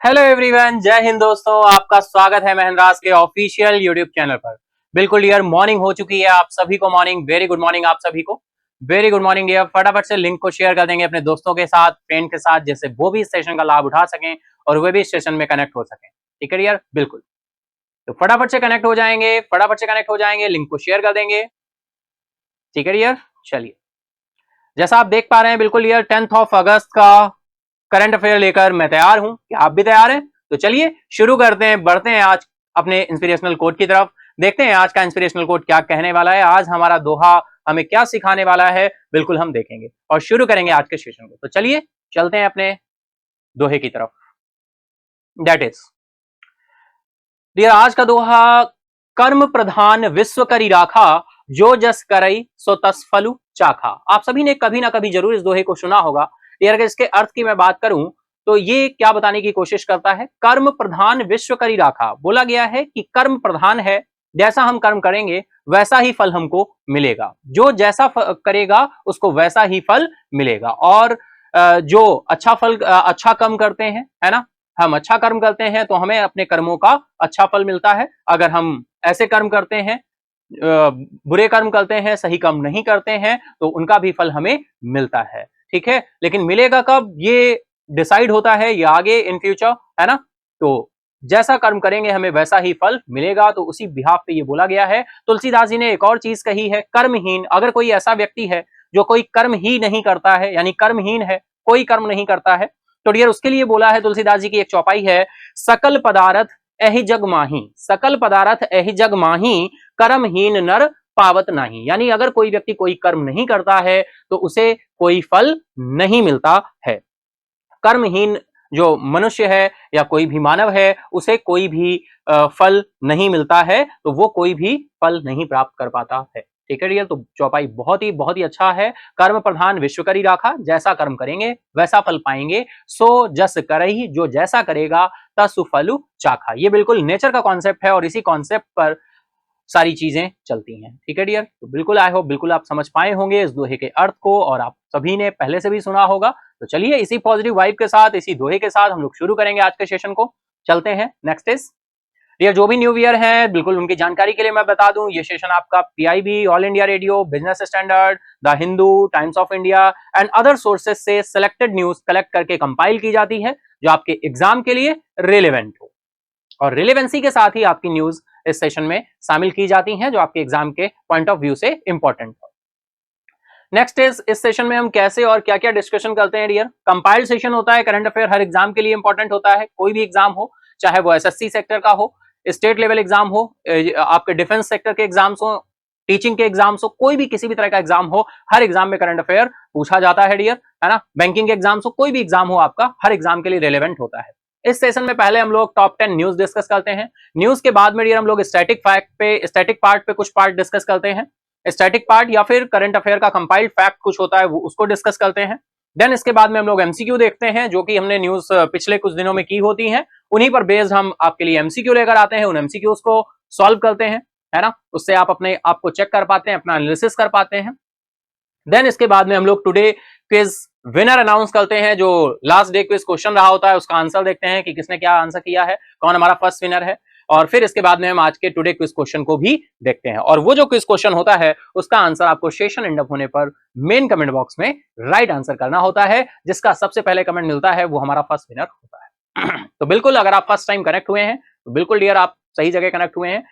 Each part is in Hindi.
हेलो एवरीवन, जय हिंद दोस्तों। आपका स्वागत है महेंद्रास के ऑफिशियल यूट्यूब चैनल पर। बिल्कुल डियर, मॉर्निंग हो चुकी है आप सभी को। मॉर्निंग, वेरी गुड मॉर्निंग आप सभी को। Very good morning dear. फटाफट से लिंक को शेयर कर देंगे अपने दोस्तों के साथ, फ्रेंड के साथ, जैसे वो भी इस सेशन का लाभ उठा सकें और वे भी इस सेशन में कनेक्ट हो सकें। ठीक है डियर, बिल्कुल। तो फटाफट से कनेक्ट हो जाएंगे, फटाफट से कनेक्ट हो जाएंगे, लिंक को शेयर कर देंगे। ठीक है डियर, चलिए। जैसा आप देख पा रहे हैं, बिल्कुल डियर, 10 अगस्त का करंट अफेयर लेकर मैं तैयार हूं। क्या आप भी तैयार हैं? तो चलिए शुरू करते हैं, बढ़ते हैं आज अपने इंस्पिरेशनल कोट की तरफ। देखते हैं आज का इंस्पिरेशनल कोट क्या कहने वाला है, आज हमारा दोहा हमें क्या सिखाने वाला है, बिल्कुल हम देखेंगे और शुरू करेंगे आज के सेशन को। तो चलिए चलते हैं अपने दोहे की तरफ। दैट इज डियर, आज का दोहा, कर्म प्रधान विश्व करी राखा, जो जस करई सो तस फलु चाखा। आप सभी ने कभी ना कभी जरूर इस दोहे को सुना होगा। डियर, अगर इसके अर्थ की मैं बात करूं तो ये क्या बताने की कोशिश करता है? कर्म प्रधान विश्व करी राखा। बोला गया है कि कर्म प्रधान है, जैसा हम कर्म करेंगे वैसा ही फल हमको मिलेगा। जो जैसा करेगा उसको वैसा ही फल मिलेगा। और जो अच्छा फल, अच्छा कर्म करते हैं, है ना, हम अच्छा कर्म करते हैं तो हमें अपने कर्मों का अच्छा फल मिलता है। अगर हम ऐसे कर्म करते हैं, बुरे कर्म करते हैं, सही कर्म नहीं करते हैं, तो उनका भी फल हमें मिलता है। ठीक है, लेकिन मिलेगा कब ये डिसाइड होता है, ये आगे इन फ्यूचर, है ना। तो जैसा कर्म करेंगे हमें वैसा ही फल मिलेगा। तो उसी बिहाफ पे ये बोला गया है। तुलसीदास जी ने एक और चीज कही है, कर्महीन। अगर कोई ऐसा व्यक्ति है जो कोई कर्म ही नहीं करता है, यानी कर्महीन है, कोई कर्म नहीं करता है, तो डियर उसके लिए बोला है, तुलसीदास जी की एक चौपाई है, सकल पदार्थ एहि जग माही, सकल पदार्थ एहि जग माही, कर्महीन नर पावत नहीं। यानी अगर कोई व्यक्ति कोई कर्म नहीं करता है तो उसे कोई फल नहीं मिलता है। कर्महीन जो मनुष्य है या कोई भी मानव है, उसे कोई भी फल नहीं मिलता है, तो वो कोई भी फल नहीं प्राप्त कर पाता है। ठीक है डियर, तो चौपाई बहुत ही अच्छा है। कर्म प्रधान विश्व करी राखा, जैसा कर्म करेंगे वैसा फल पाएंगे। सो जस करही, जो जैसा करेगा, तसु फलु चाखा। ये बिल्कुल नेचर का कॉन्सेप्ट है और इसी कॉन्सेप्ट पर सारी चीजें चलती हैं। ठीक है डियर, तो बिल्कुल आई होप बिल्कुल आप समझ पाए होंगे इस दोहे के अर्थ को, और आप सभी ने पहले से भी सुना होगा। तो चलिए इसी पॉजिटिव वाइब के साथ, इसी दोहे के साथ हम लोग शुरू करेंगे आज के सेशन को। चलते हैं। नेक्स्ट इज डियर, जो भी न्यू ईयर है बिल्कुल उनकी जानकारी के लिए मैं बता दूं, ये सेशन आपका PIB, all India radio, business standard, the Hindu, times of India and other sources से सिलेक्टेड न्यूज कलेक्ट करके कंपाइल की जाती है, जो आपके एग्जाम के लिए रिलेवेंट हो। और रिलेवेंसी के साथ ही आपकी न्यूज इस सेशन में शामिल की जाती हैं, जो आपके एग्जाम के पॉइंट ऑफ व्यू से इंपॉर्टेंट हो। नेक्स्ट इज, इस सेशन में हम कैसे और क्या क्या डिस्कशन करते हैं डियर। कंपाइल्ड सेशन होता है, करंट अफेयर हर एग्जाम के लिए इंपॉर्टेंट होता है। कोई भी एग्जाम हो, चाहे वो एसएससी सेक्टर का हो, स्टेट लेवल एग्जाम हो, आपके डिफेंस सेक्टर के एग्जाम्स हो, टीचिंग के एग्जाम्स हो, कोई भी किसी भी तरह का एग्जाम हो, हर एग्जाम में करंट अफेयर पूछा जाता है डियर, है ना। बैंकिंग के एग्जाम्स हो, कोई भी एग्जाम हो आपका, हर एग्जाम के लिए रिलेवेंट होता है। इस सेशन में पहले हम लोग टॉप 10 न्यूज डिस्कस करते हैं। न्यूज के बाद में डियर हम लोग स्टैटिक फैक्ट पे, स्टैटिक पार्ट पे कुछ पार्ट डिस्कस करते हैं। स्टैटिक पार्ट या फिर करंट अफेयर का कंपाइल्ड फैक्ट कुछ होता है, वो उसको डिस्कस करते हैं। देन इसके बाद में हम लोग एमसीक्यू देखते हैं, जो कि हमने न्यूज पिछले कुछ दिनों में की होती हैं, उन्हीं पर बेस्ड हम आपके लिए एमसीक्यू लेकर आते हैं, उन एमसीक्यूज को सॉल्व करते हैं, है ना। उससे आप अपने आप को चेक कर पाते हैं, अपना एनालिसिस कर पाते हैं। देन इसके बाद में हम लोग टुडे क्विज विनर अनाउंस करते हैं। जो लास्ट डे क्विज क्वेश्चन रहा होता है उसका आंसर देखते हैं कि किसने क्या आंसर किया है, कौन हमारा फर्स्ट विनर है। और फिर इसके बाद में हम आज के टुडे क्विज क्वेश्चन को भी देखते हैं, और वो जो क्विज क्वेश्चन होता है उसका आंसर आपको सेशन एंड अप होने पर मेन कमेंट बॉक्स में राइट आंसर करना होता है। जिसका सबसे पहले कमेंट मिलता है वो हमारा फर्स्ट विनर होता है। तो बिल्कुल अगर आप फर्स्ट टाइम कनेक्ट हुए हैं तो बिल्कुल डियर आप सही जगह कनेक्ट हुए हैं।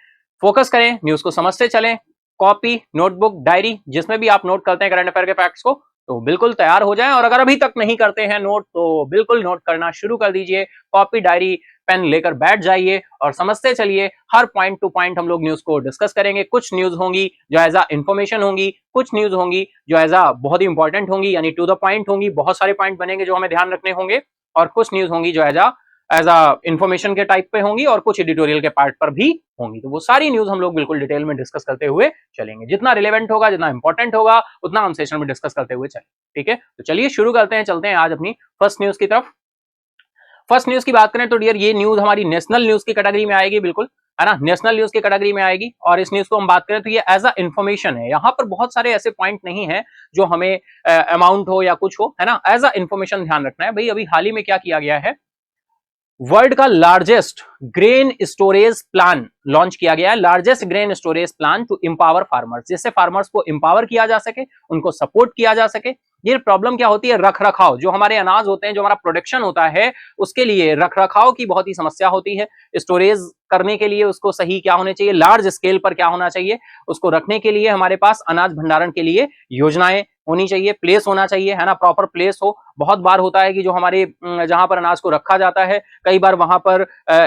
फोकस करें, न्यूज को समझते चलें। कॉपी, नोटबुक, डायरी, जिसमें भी आप नोट करते हैं करंट अफेयर के फैक्ट्स को, तो बिल्कुल तैयार हो जाएं। और अगर अभी तक नहीं करते हैं नोट, तो बिल्कुल नोट करना शुरू कर दीजिए। कॉपी, डायरी, पेन लेकर बैठ जाइए और समझते चलिए। हर पॉइंट टू पॉइंट हम लोग न्यूज को डिस्कस करेंगे। कुछ न्यूज होंगी जो एज अ इंफॉर्मेशन होंगी, कुछ न्यूज होंगी जो एज अ बहुत ही इंपॉर्टेंट होंगी, यानी टू द पॉइंट होंगी, बहुत सारे पॉइंट बनेंगे जो हमें ध्यान रखने होंगे। और कुछ न्यूज होंगी जो एज अ इंफॉर्मेशन के टाइप पे होंगी, और कुछ एडिटोरियल के पार्ट पर भी होंगी। तो वो सारी न्यूज हम लोग बिल्कुल डिटेल में डिस्कस करते हुए चलेंगे। जितना रिलेवेंट होगा, जितना इंपॉर्टेंट होगा, उतना हम सेशन में डिस्कस करते हुए चलेंगे। ठीक है, तो चलिए शुरू करते हैं, चलते हैं आज अपनी फर्स्ट न्यूज की तरफ। फर्स्ट न्यूज की बात करें तो डियर ये न्यूज हमारी नेशनल न्यूज की कैटेगरी में आएगी, बिल्कुल, है ना, नेशनल न्यूज की कैटेगरी में आएगी। और इस न्यूज को हम बात करें तो ये एज अ इंफॉर्मेशन है। यहाँ पर बहुत सारे ऐसे पॉइंट नहीं है जो हमें अमाउंट हो या कुछ हो, है ना। एज अ इंफॉर्मेशन ध्यान रखना है भाई। अभी हाल ही में क्या किया गया है, वर्ल्ड का largest grain storage plan launch किया गया है, largest grain storage plan to empower farmers, जिससे फार्मर्स को एम्पावर किया जा सके, उनको सपोर्ट किया जा सके। ये प्रॉब्लम क्या होती है, रख रखाव, जो हमारे अनाज होते हैं, जो हमारा प्रोडक्शन होता है, उसके लिए रख रखाव की बहुत ही समस्या होती है। स्टोरेज करने के लिए उसको सही क्या होने चाहिए, लार्ज स्केल पर क्या होना चाहिए, उसको रखने के लिए हमारे पास अनाज भंडारण के लिए योजनाएं होनी चाहिए, प्लेस होना चाहिए, है ना, प्रॉपर प्लेस हो। बहुत बार होता है कि जो हमारे जहां पर अनाज को रखा जाता है, कई बार वहां पर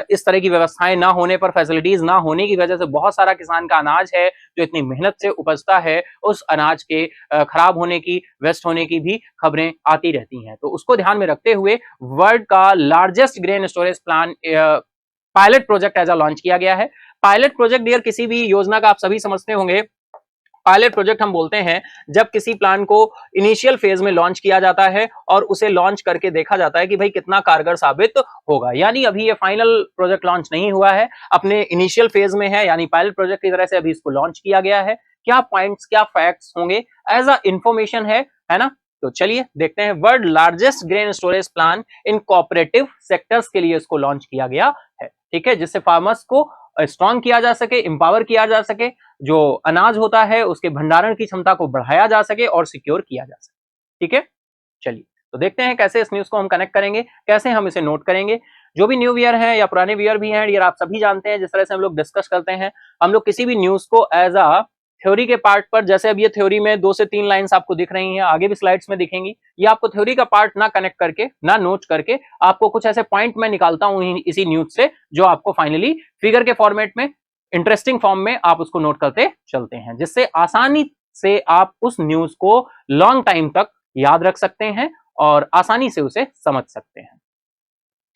इस तरह की व्यवस्थाएं ना होने पर, फैसिलिटीज ना होने की वजह से बहुत सारा किसान का अनाज है जो इतनी मेहनत से उपजता है, उस अनाज के खराब होने की, वेस्ट होने की भी खबरें आती रहती हैं। तो उसको ध्यान में रखते हुए वर्ल्ड का largest grain storage plan pilot project ऐसा लॉन्च किया गया है। पायलट प्रोजेक्ट डियर किसी भी योजना का आप सभी समझते होंगे, पायलट प्रोजेक्ट हम बोलते हैं जब किसी प्लान को इनिशियल फेज में लॉन्च किया जाता है और उसे लॉन्च करके देखा जाता है कि भाई कितना कारगर साबित होगा। यानी अभी ये फाइनल प्रोजेक्ट लॉन्च नहीं हुआ है, अपने इनिशियल फेज में है, यानी पायलट प्रोजेक्ट की तरह से अभी इसको लॉन्च किया गया है। क्या पॉइंट्स, क्या फैक्ट्स होंगे, एज अ इंफॉर्मेशन है ना। तो चलिए देखते हैं। World largest grain storage plan in cooperative sectors के लिए इसको लॉन्च किया गया है, ठीक है, जिससे फार्मर्स को स्ट्रॉन्ग किया जा सके, एम्पावर किया जा सके, जो अनाज होता है उसके भंडारण की क्षमता को बढ़ाया जा सके और सिक्योर किया जा सके, ठीक है। चलिए तो देखते हैं कैसे इस न्यूज को हम कनेक्ट करेंगे, कैसे हम इसे नोट करेंगे। जो भी न्यू ईयर है या पुराने ईयर भी हैं, ये आप सभी जानते हैं, जिस तरह से हम लोग डिस्कस करते हैं, हम लोग किसी भी न्यूज को एज अ थ्योरी के पार्ट पर, जैसे अब ये थ्योरी में 2 से 3 लाइंस आपको दिख रही हैं, आगे भी स्लाइड्स में दिखेंगी, ये आपको थ्योरी का पार्ट ना कनेक्ट करके, ना नोट करके, आपको कुछ ऐसे पॉइंट मैं निकालता हूं इसी न्यूज से, जो आपको फाइनली फिगर के फॉर्मेट में, इंटरेस्टिंग फॉर्म में आप उसको नोट करते चलते हैं, जिससे आसानी से आप उस न्यूज को लॉन्ग टाइम तक याद रख सकते हैं और आसानी से उसे समझ सकते हैं,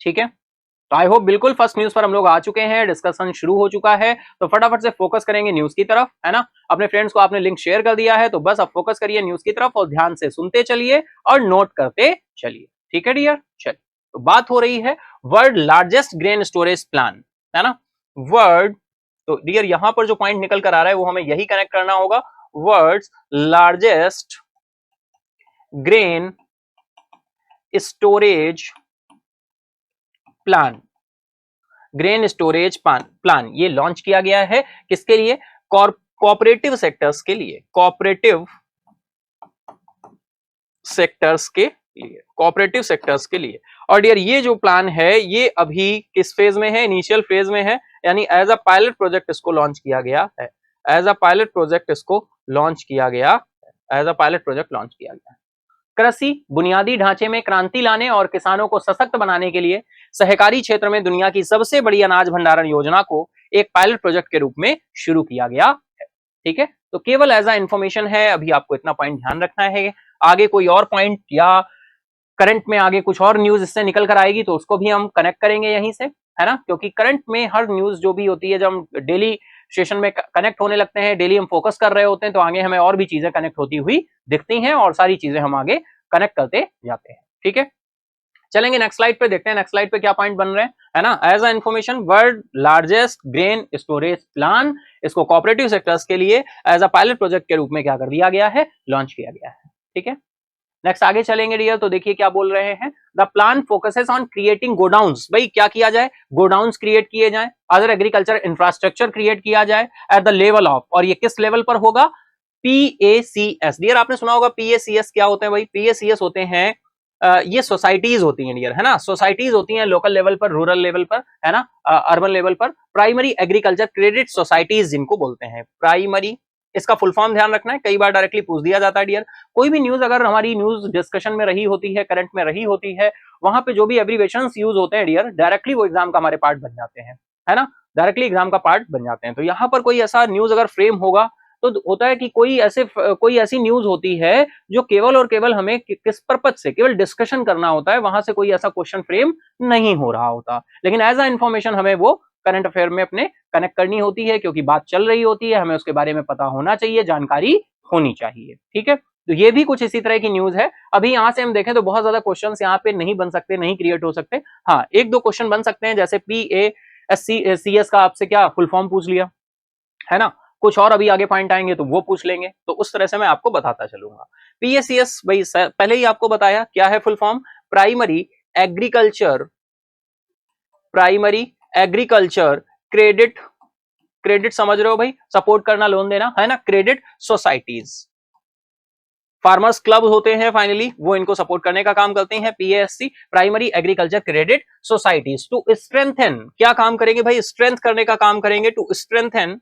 ठीक है। तो आई होप बिल्कुल फर्स्ट न्यूज पर हम लोग आ चुके हैं, डिस्कशन शुरू हो चुका है, तो फटाफट से फोकस करेंगे न्यूज की तरफ, है ना। अपने फ्रेंड्स को आपने लिंक शेयर कर दिया है, तो बस अब फोकस करिए न्यूज की तरफ और ध्यान से सुनते चलिए और नोट करते चलिए, ठीक है डियर। चलिए तो बात हो रही है world largest grain storage plan, है ना। वर्ल्ड, तो डियर यहां पर जो पॉइंट निकल कर आ रहा है वो हमें यही कनेक्ट करना होगा, world largest grain storage plan, grain storage plan ये लॉन्च किया गया है, किसके लिए, कोऑपरेटिव सेक्टर्स के लिए, कोऑपरेटिव सेक्टर्स के लिए, कोऑपरेटिव सेक्टर्स के लिए। और डियर ये जो प्लान है ये अभी किस फेज में है, इनिशियल फेज में है, यानी एज अ पायलट प्रोजेक्ट इसको लॉन्च किया गया है, एज अ पायलट प्रोजेक्ट इसको लॉन्च किया गया, as a pilot project launch किया गया। कृषि बुनियादी ढांचे में क्रांति लाने और किसानों को सशक्त बनाने के लिए सहकारी क्षेत्र में दुनिया की सबसे बड़ी अनाज भंडारण योजना को एक पायलट प्रोजेक्ट के रूप में शुरू किया गया है, ठीक है। तो केवल एज अ इंफॉर्मेशन है, अभी आपको इतना पॉइंट ध्यान रखना है। आगे कोई और पॉइंट या करंट में आगे कुछ और न्यूज इससे निकल कर आएगी तो उसको भी हम कनेक्ट करेंगे यहीं से, है ना, क्योंकि करंट में हर न्यूज जो भी होती है, जब हम डेली सेशन में कनेक्ट होने लगते हैं, डेली हम फोकस कर रहे होते हैं, तो आगे हमें और भी चीजें कनेक्ट होती हुई दिखती हैं और सारी चीजें हम आगे कनेक्ट करते जाते हैं, ठीक है। चलेंगे नेक्स्ट स्लाइड पे, देखते हैं नेक्स्ट स्लाइड पे क्या पॉइंट बन रहे हैं, है ना। As a information, world largest grain storage plan, इसको कोऑपरेटिव सेक्टर्स के लिए एज अ पायलट प्रोजेक्ट के रूप में क्या कर दिया गया है, लॉन्च किया गया है, ठीक है। नेक्स्ट आगे चलेंगे डियर, तो देखिए क्या बोल रहे हैं, the plan focuses on creating godowns, भाई क्या किया जाए, गोडाउन्स क्रिएट किए जाए, अदर एग्रीकल्चर इंफ्रास्ट्रक्चर क्रिएट किया जाए एट द लेवल ऑफ, और ये किस लेवल पर होगा, PACS। डियर आपने सुना होगा PACS क्या होते हैं, भाई PACS होते हैं ये सोसाइटीज होती हैं डियर, है ना, सोसाइटीज होती हैं लोकल लेवल पर, रूरल लेवल पर, है ना, अर्बन लेवल पर, प्राइमरी एग्रीकल्चर क्रेडिट सोसाइटीज जिनको बोलते हैं, प्राइमरी, इसका फुल फॉर्म ध्यान रखना है, कई बार डायरेक्टली पूछ दिया जाता है डियर। कोई भी न्यूज अगर हमारी न्यूज डिस्कशन में रही होती है, करंट में रही होती है, वहां पे जो भी एब्रीवेशंस यूज होते हैं डियर, डायरेक्टली वो एग्जाम का हमारे पार्ट बन जाते हैं, है ना, डायरेक्टली एग्जाम का पार्ट बन जाते हैं। तो यहाँ पर कोई ऐसा न्यूज अगर फ्रेम होगा तो होता है कि कोई ऐसी न्यूज होती है जो केवल और केवल हमें किस पर्पज से केवल डिस्कशन करना होता है, वहां से कोई ऐसा क्वेश्चन फ्रेम नहीं हो रहा होता, लेकिन एज अ इंफॉर्मेशन हमें वो करंट अफेयर में अपने कनेक्ट करनी होती है, क्योंकि बात चल रही होती है, हमें उसके बारे में पता होना चाहिए, जानकारी होनी चाहिए, ठीक है। तो ये भी कुछ इसी तरह की न्यूज है। अभी यहां से हम देखें तो बहुत ज्यादा क्वेश्चंस यहाँ पे नहीं बन सकते, नहीं क्रिएट हो सकते, हाँ एक दो क्वेश्चन बन सकते हैं, जैसे PACS का आपसे क्या फुल फॉर्म पूछ लिया, है ना, कुछ और अभी आगे पॉइंट आएंगे तो वो पूछ लेंगे, तो उस तरह से मैं आपको बताता चलूंगा। PACS भाई पहले ही आपको बताया क्या है full form, primary agriculture primary agriculture credit, credit समझ रहे हो भाई, सपोर्ट करना, लोन देना, है ना, क्रेडिट सोसाइटीज, फार्मर्स क्लब होते हैं फाइनली, वो इनको सपोर्ट करने का काम करते हैं, PASC, primary agriculture credit societies, to strengthen, क्या काम करेंगे भाई, स्ट्रेंथ करने का काम करेंगे, to strengthen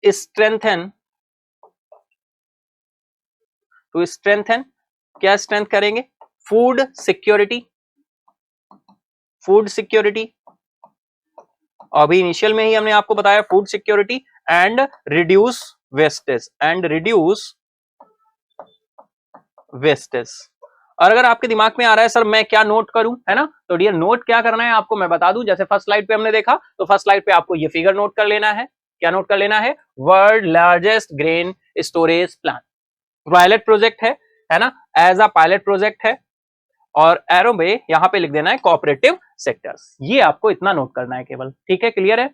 strengthen to strengthen, क्या स्ट्रेंथ करेंगे, फूड सिक्योरिटी, फूड सिक्योरिटी, अभी इनिशियल में ही हमने आपको बताया food security, and reduce wastage, and reduce wastage. और अगर आपके दिमाग में आ रहा है सर मैं क्या नोट करूं, है ना, तो डियर नोट क्या करना है आपको मैं बता दूं, जैसे फर्स्ट स्लाइड पे हमने देखा, तो फर्स्ट स्लाइड पे आपको ये फिगर नोट कर लेना है, क्या नोट कर लेना है, world largest grain storage plant, pilot project है ना, एज अ पायलट प्रोजेक्ट है, और एरो में यहां पे लिख देना है कोऑपरेटिव सेक्टर्स, ये आपको इतना नोट करना है केवल, ठीक है, क्लियर है,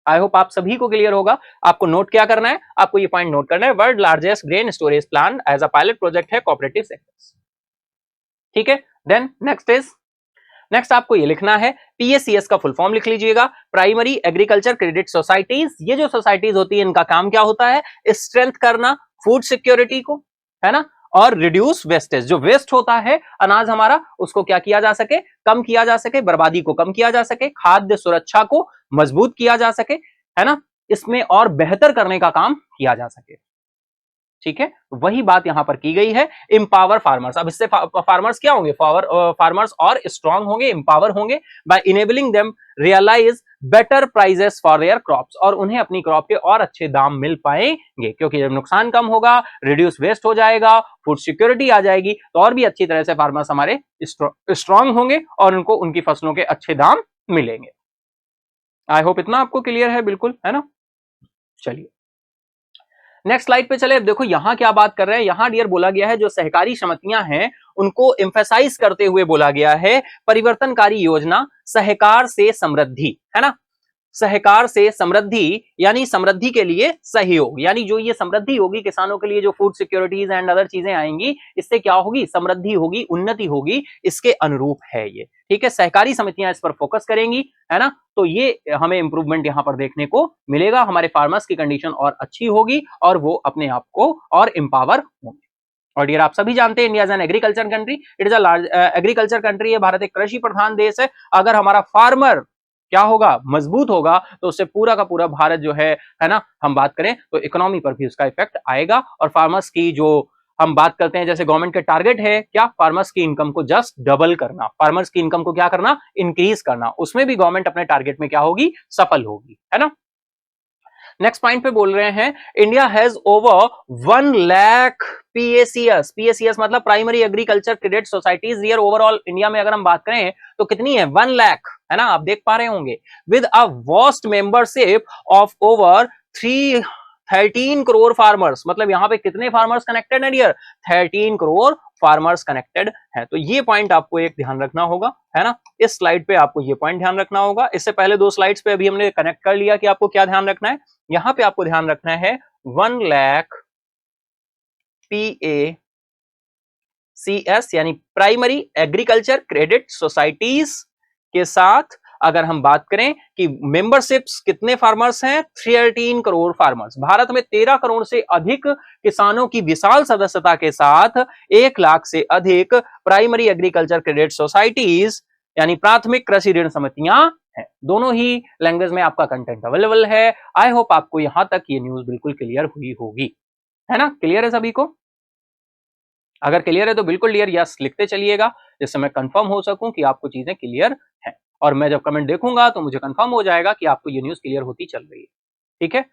आई होप आप सभी को क्लियर होगा। आपको नोट क्या करना है, आपको ये पॉइंट नोट करना है, world largest grain storage plant as a pilot project है कोऑपरेटिव सेक्टर्स, ठीक है। देन नेक्स्ट आपको ये लिखना है, पीएसीएस का फुल फॉर्म लिख लीजिएगा, प्राइमरी एग्रीकल्चर क्रेडिट सोसाइटीज, ये जो सोसाइटीज होती है इनका काम क्या होता है, स्ट्रेंथ करना फूड सिक्योरिटी को, है ना, और रिड्यूस वेस्टेज, जो वेस्ट होता है अनाज हमारा उसको क्या किया जा सके, कम किया जा सके, बर्बादी को कम किया जा सके, खाद्य सुरक्षा को मजबूत किया जा सके, है ना, इसमें और बेहतर करने का काम किया जा सके, ठीक है, वही बात यहां पर की गई है, इंपावर फार्मर्स, अब इससे फार्मर्स क्या होंगे, फार्मर्स और स्ट्रांग होंगे, इंपावर होंगे, by enabling them realise better prices for their crops, और उन्हें अपनी क्रॉप के और अच्छे दाम मिल पाएंगे, क्योंकि जब नुकसान कम होगा, रिड्यूस वेस्ट हो जाएगा, फूड सिक्योरिटी आ जाएगी, तो और भी अच्छी तरह से फार्मर्स हमारे स्ट्रांग होंगे और उनको उनकी फसलों के अच्छे दाम मिलेंगे। आई होप इतना आपको क्लियर है, बिल्कुल, है ना, चलिए नेक्स्ट स्लाइड पे चले। देखो यहां क्या बात कर रहे हैं, यहां डियर बोला गया है जो सहकारी समितियां हैं उनको एम्फेसाइज करते हुए बोला गया है परिवर्तनकारी योजना सहकार से समृद्धि, है ना, सहकार से समृद्धि यानी समृद्धि के लिए सहयोग, यानी जो ये समृद्धि होगी किसानों के लिए, जो फूड सिक्योरिटीज एंड अदर चीजें आएंगी, इससे क्या होगी, समृद्धि होगी, उन्नति होगी, इसके अनुरूप है ये, ठीक है, सहकारी समितियां इस पर फोकस करेंगी, है ना, तो ये हमें इंप्रूवमेंट यहां पर देखने को मिलेगा, हमारे फार्मर्स की कंडीशन और अच्छी होगी और वो अपने आप को और एम्पावर होंगे। और डियर आप सभी जानते हैं India is an agriculture country, it is a large agriculture country है, भारत एक कृषि प्रधान देश है, अगर हमारा फार्मर क्या होगा, मजबूत होगा, तो उससे पूरा का पूरा भारत जो है ना, हम बात करें तो इकोनॉमी पर भी उसका इफेक्ट आएगा, और फार्मर्स की जो हम बात करते हैं, जैसे गवर्नमेंट के टारगेट है क्या, फार्मर्स की इनकम को जस्ट डबल करना, फार्मर्स की इनकम को क्या करना, इंक्रीज करना, उसमें भी गवर्नमेंट अपने टारगेट में क्या होगी, सफल होगी, है ना। नेक्स्ट पॉइंट पे बोल रहे हैं, India has over 1 lakh PACS, PACS मतलब primary agriculture credit societies, year overall India में अगर हम बात करें तो कितनी है, 1 लाख, है ना, आप देख पा रहे होंगे, with a vast membership of over 13 crore farmers, मतलब यहां पे कितने फार्मर्स कनेक्टेड है डियर, 13 करोड़ फार्मर्स कनेक्टेड है, तो ये पॉइंट आपको एक ध्यान रखना होगा, है ना, इस स्लाइड पे आपको ये पॉइंट ध्यान रखना होगा, इससे पहले दो स्लाइड्स पे अभी हमने कनेक्ट कर लिया कि आपको क्या ध्यान रखना है, यहां पे आपको ध्यान रखना है 1 लाख PACS यानी प्राइमरी एग्रीकल्चर क्रेडिट सोसाइटीज के साथ अगर हम बात करें कि मेंबरशिप्स कितने फार्मर्स हैं, 13 करोड़ फार्मर्स, भारत में 13 करोड़ से अधिक किसानों की विशाल सदस्यता के साथ 1 लाख से अधिक प्राइमरी एग्रीकल्चर क्रेडिट सोसाइटीज यानी प्राथमिक कृषि ऋण समितियां हैं, दोनों ही लैंग्वेज में आपका कंटेंट अवेलेबल है। आई होप आपको यहां तक ये न्यूज बिल्कुल क्लियर हुई होगी, है ना, क्लियर है सभी को, अगर क्लियर है तो बिल्कुल डियर यस लिखते चलिएगा, जिससे मैं कंफर्म हो सकूं कि आपको चीजें क्लियर हैं, और मैं जब कमेंट देखूंगा तो मुझे कंफर्म हो जाएगा कि आपको ये न्यूज क्लियर होती चल रही है, ठीक है,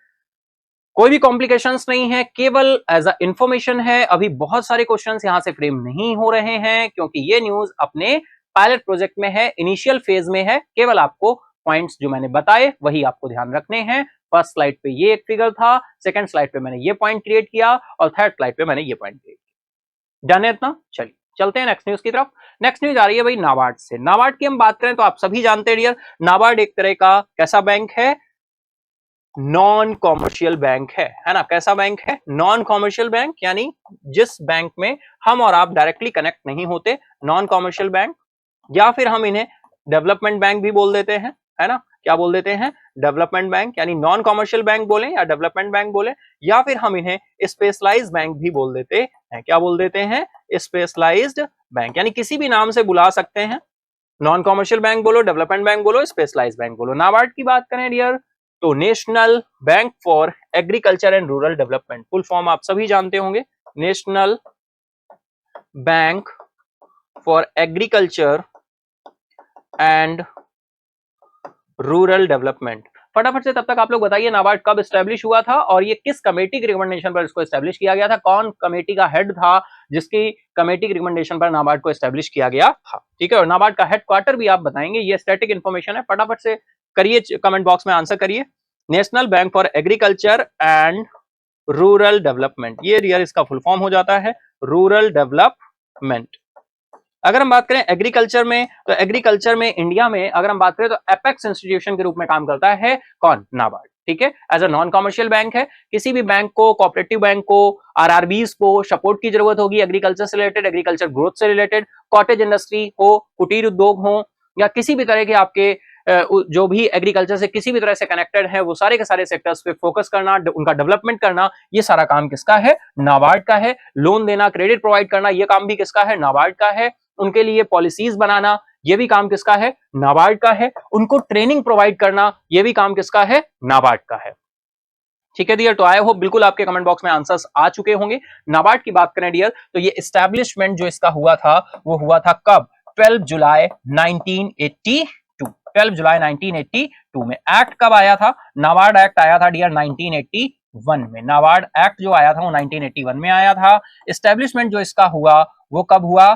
कोई भी कॉम्प्लिकेशंस नहीं है, केवल एज अ इंफॉर्मेशन है, अभी बहुत सारे क्वेश्चंस यहां से फ्रेम नहीं हो रहे हैं क्योंकि ये न्यूज अपने पायलट प्रोजेक्ट में है, इनिशियल फेज में है, केवल आपको पॉइंट्स जो मैंने बताए वही आपको ध्यान रखने हैं। फर्स्ट स्लाइड पे ये एक फिगर था, सेकंड स्लाइड पे मैंने ये पॉइंट क्रिएट किया, और थर्ड स्लाइड पे मैंने ये पॉइंट क्रिएट किया, डन है इतना, चलिए चलते हैं नेक्स्ट न्यूज की तरफ। नेक्स्ट न्यूज आ रही है भाई नाबार्ड से, नाबार्ड की हम बात करें तो आप सभी जानते हैं डियर, नाबार्ड एक तरह का कैसा बैंक है, नॉन कॉमर्शियल बैंक है ना। कैसा बैंक है? नॉन कॉमर्शियल बैंक, यानी जिस बैंक में हम और आप डायरेक्टली कनेक्ट नहीं होते, नॉन कॉमर्शियल बैंक। या फिर हम इन्हें डेवलपमेंट बैंक भी बोल देते हैं, है ना। क्या बोल देते हैं? डेवलपमेंट बैंक, यानी नॉन कॉमर्शियल बैंक बोले या डेवलपमेंट बैंक बोले, या फिर हम इन्हें स्पेशलाइज्ड बैंक भी बोल देते हैं। क्या बोल देते हैं? स्पेशलाइज्ड बैंक, यानी किसी भी नाम से बुला सकते हैं। नॉन कॉमर्शियल बैंक बोलो, डेवलपमेंट बैंक बोलो, स्पेशलाइज्ड बैंक बोलो। नाबार्ड की बात करें डियर, तो national bank for agriculture and rural development, full form आप सभी जानते होंगे। National bank for agriculture and rural development. फटाफट से तब तक आप लोग बताइए नाबार्ड कब स्टैब्लिश हुआ था और ये किस कमेटी की रिकमेंडेशन पर इसको स्टैब्लिश किया गया था? कौन कमेटी का हेड था जिसकी कमेटी की रिकमेंडेशन पर नाबार्ड को स्टैब्लिश किया गया था? ठीक है, और नाबार्ड का हेडक्वार्टर भी आप बताएंगे। ये स्टैटिक इंफॉर्मेशन है, फटाफट से करिए, कमेंट बॉक्स में आंसर करिए। National bank for agriculture and rural development, ये रियर इसका फुल फॉर्म हो जाता है रूरल डेवलपमेंट। अगर हम बात करें एग्रीकल्चर में, तो एग्रीकल्चर में इंडिया में अगर हम बात करें तो एपेक्स इंस्टीट्यूशन के रूप में काम करता है कौन? नाबार्ड। ठीक है, as a non commercial bank है। किसी भी बैंक को, कोऑपरेटिव बैंक को, आरआरबीज को सपोर्ट की जरूरत होगी एग्रीकल्चर से रिलेटेड, एग्रीकल्चर ग्रोथ से रिलेटेड, कॉटेज इंडस्ट्री हो, कुटीर उद्योग हो, या किसी भी तरह के आपके जो भी एग्रीकल्चर से किसी भी तरह से कनेक्टेड है, वो सारे के सारे सेक्टर्स पे फोकस करना, उनका डेवलपमेंट करना, ये सारा काम किसका है? नाबार्ड का है। लोन देना, क्रेडिट प्रोवाइड करना, ये काम भी किसका है? नाबार्ड का है। उनके लिए पॉलिसीज बनाना, ये भी काम किसका है? नाबार्ड का है। उनको ट्रेनिंग प्रोवाइड करना, ये भी काम किसका है? नाबार्ड का है। ठीक है डियर, तो आई होप बिल्कुल आपके कमेंट बॉक्स में आंसर्स आ चुके होंगे। नाबार्ड की बात करें डियर, तो ये एस्टैब्लिशमेंट जो इसका हुआ था वो हुआ था कब? 12 जुलाई 1982। 12 जुलाई 1982 में। एक्ट कब आया था? नाबार्ड एक्ट आया था डियर 1981 में। नाबार्ड एक्ट जो आया था वो 1981 में आया था। एस्टैब्लिशमेंट जो इसका हुआ वो कब हुआ?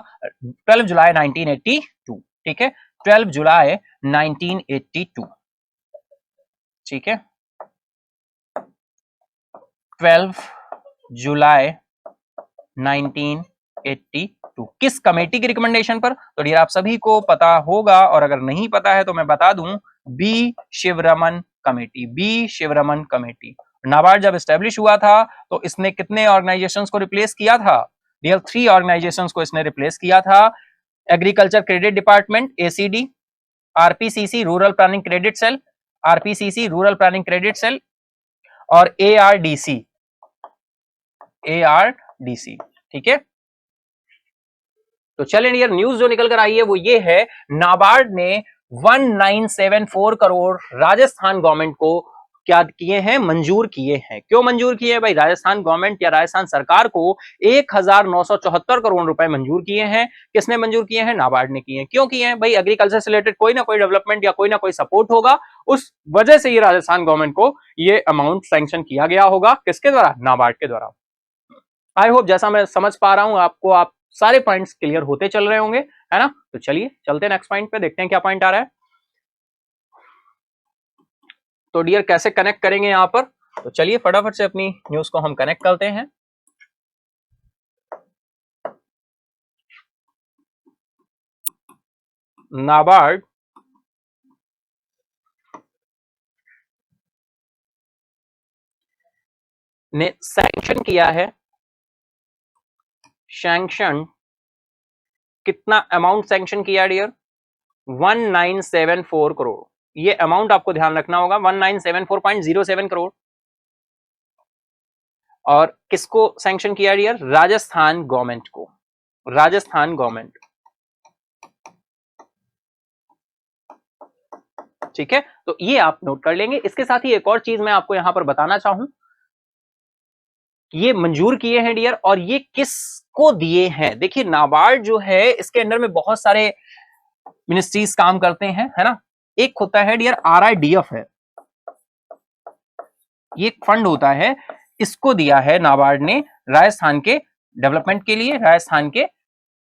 12 जुलाई 1982। ठीक है, 12 जुलाई 1982। ठीक है, 12 जुलाई 1982। किस कमेटी की रिकमेंडेशन पर? तो डियर आप सभी को पता होगा, और अगर नहीं पता है तो मैं बता दूं, B Sivaraman committee. B Sivaraman committee. NABARD जब एस्टेब्लिश हुआ था तो इसने कितने ऑर्गेनाइजेशंस को रिप्लेस किया था? डियर 3 ऑर्गेनाइजेशंस को इसने रिप्लेस किया था। Agriculture credit department ACD, RPCC rural planning credit cell, RPCC rural planning credit cell, और एआरडीसी, एआरडीसी। ठीक है, तो चलें डियर, न्यूज जो निकल कर आई है वो ये है, नाबार्ड ने 1974 करोड़ राजस्थान गवर्नमेंट को क्या किए हैं? मंजूर किए हैं। क्यों मंजूर किए हैं भाई? राजस्थान गवर्नमेंट या राजस्थान सरकार को 1974 करोड़ रुपए मंजूर किए हैं। किसने मंजूर किए हैं? नाबार्ड ने किए हैं। क्यों किए हैं भाई? एग्रीकल्चर से रिलेटेड कोई ना कोई डेवलपमेंट या कोई ना कोई सपोर्ट होगा, उस वजह से ये राजस्थान गवर्नमेंट को ये अमाउंट सैंक्शन किया गया होगा। किसके द्वारा? नाबार्ड के द्वारा। आई होप जैसा मैं समझ पा रहा हूं आपको, आप सारे पॉइंट्स क्लियर होते चल रहे होंगे, है ना। तो चलिए चलते हैं नेक्स्ट पॉइंट पे, देखते हैं क्या पॉइंट आ रहा है। तो डियर कैसे कनेक्ट करेंगे यहां पर? तो चलिए फटाफट से अपनी न्यूज को हम कनेक्ट करते हैं। नाबार्ड ने सैंक्शन किया है, सैंक्शन, कितना अमाउंट सैंक्शन किया डियर? 1974 करोड़। ये अमाउंट आपको ध्यान रखना होगा, 1974.07 करोड़। और किसको सैंक्शन किया डियर? राजस्थान गवर्नमेंट को। राजस्थान गवर्नमेंट। ठीक है, तो ये आप नोट कर लेंगे। इसके साथ ही एक और चीज मैं आपको यहां पर बताना चाहूं, ये मंजूर किए हैं डियर, और ये किसको दिए हैं? देखिए नाबार्ड जो है इसके अंडर में बहुत सारे मिनिस्ट्रीज काम करते हैं, है ना। एक होता है डियर आरआईडीएफ है, ये एक फंड होता है, इसको दिया है नाबार्ड ने राजस्थान के डेवलपमेंट के लिए, राजस्थान के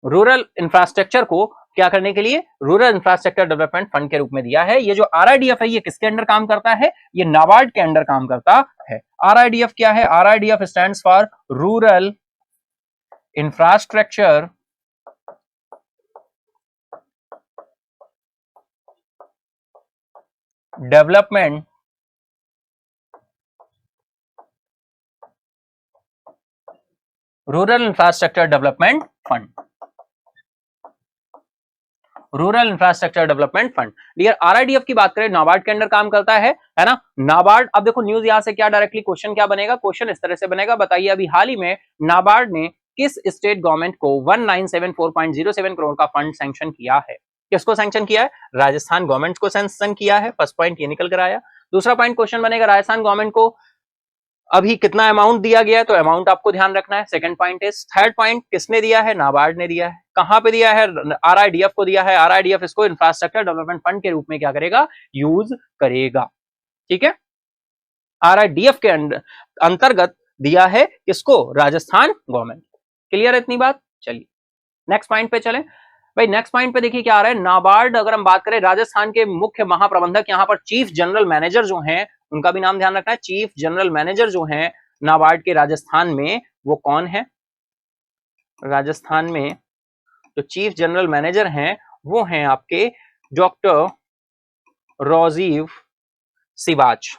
रूरल इंफ्रास्ट्रक्चर को क्या करने के लिए? रूरल इंफ्रास्ट्रक्चर डेवलपमेंट फंड के रूप में दिया है। ये जो आरआईडीएफ है ये किसके अंडर काम करता है? ये नाबार्ड के अंडर काम करता है। आरआईडीएफ क्या है? RIDF stands for rural infrastructure development rural infrastructure development fund, rural infrastructure development fund. Dear RIDF की बात करें, नाबार्ड के अंडर काम करता है ना। नाबार्ड, अब देखो न्यूज यहां से क्या डायरेक्टली क्वेश्चन क्या बनेगा, क्वेश्चन इस तरह से बनेगा, बताइए अभी हाल ही में नाबार्ड ने किस स्टेट गवर्नमेंट को 1974.07 करोड़ का फंड सैंक्शन किया है। किसको सैंक्शन किया है? राजस्थान गवर्नमेंट को सैंक्शन किया है। फर्स्ट पॉइंट ये निकल कर आया। दूसरा पॉइंट क्वेश्चन बनेगा, राजस्थान गवर्नमेंट को अभी कितना अमाउंट दिया गया है, तो अमाउंट आपको ध्यान रखना है। Second point is, third point किसने दिया है? नाबार्ड ने दिया है। कहां पे दिया है? आरआईडीएफ को दिया है। आरआईडीएफ इसको इंफ्रास्ट्रक्चर डेवलपमेंट फंड के रूप में क्या करेगा? यूज करेगा। ठीक है, आरआईडीएफ के अंतर्गत दिया है किसको? राजस्थान गवर्नमेंट। क्लियर है इतनी बात? चलिए नेक्स्ट पॉइंट पे चलें। भाई नेक्स्ट पॉइंट पे देखिए क्या आ रहा है। नाबार्ड, अगर हम बात करें, राजस्थान के मुख्य महाप्रबंधक यहां पर चीफ जनरल मैनेजर जो हैं, उनका भी नाम ध्यान रखना है। चीफ जनरल मैनेजर जो हैं नाबार्ड के राजस्थान में, वो कौन है? राजस्थान में जो चीफ जनरल मैनेजर हैं वो हैं आपके डॉक्टर राजीव सिवाच,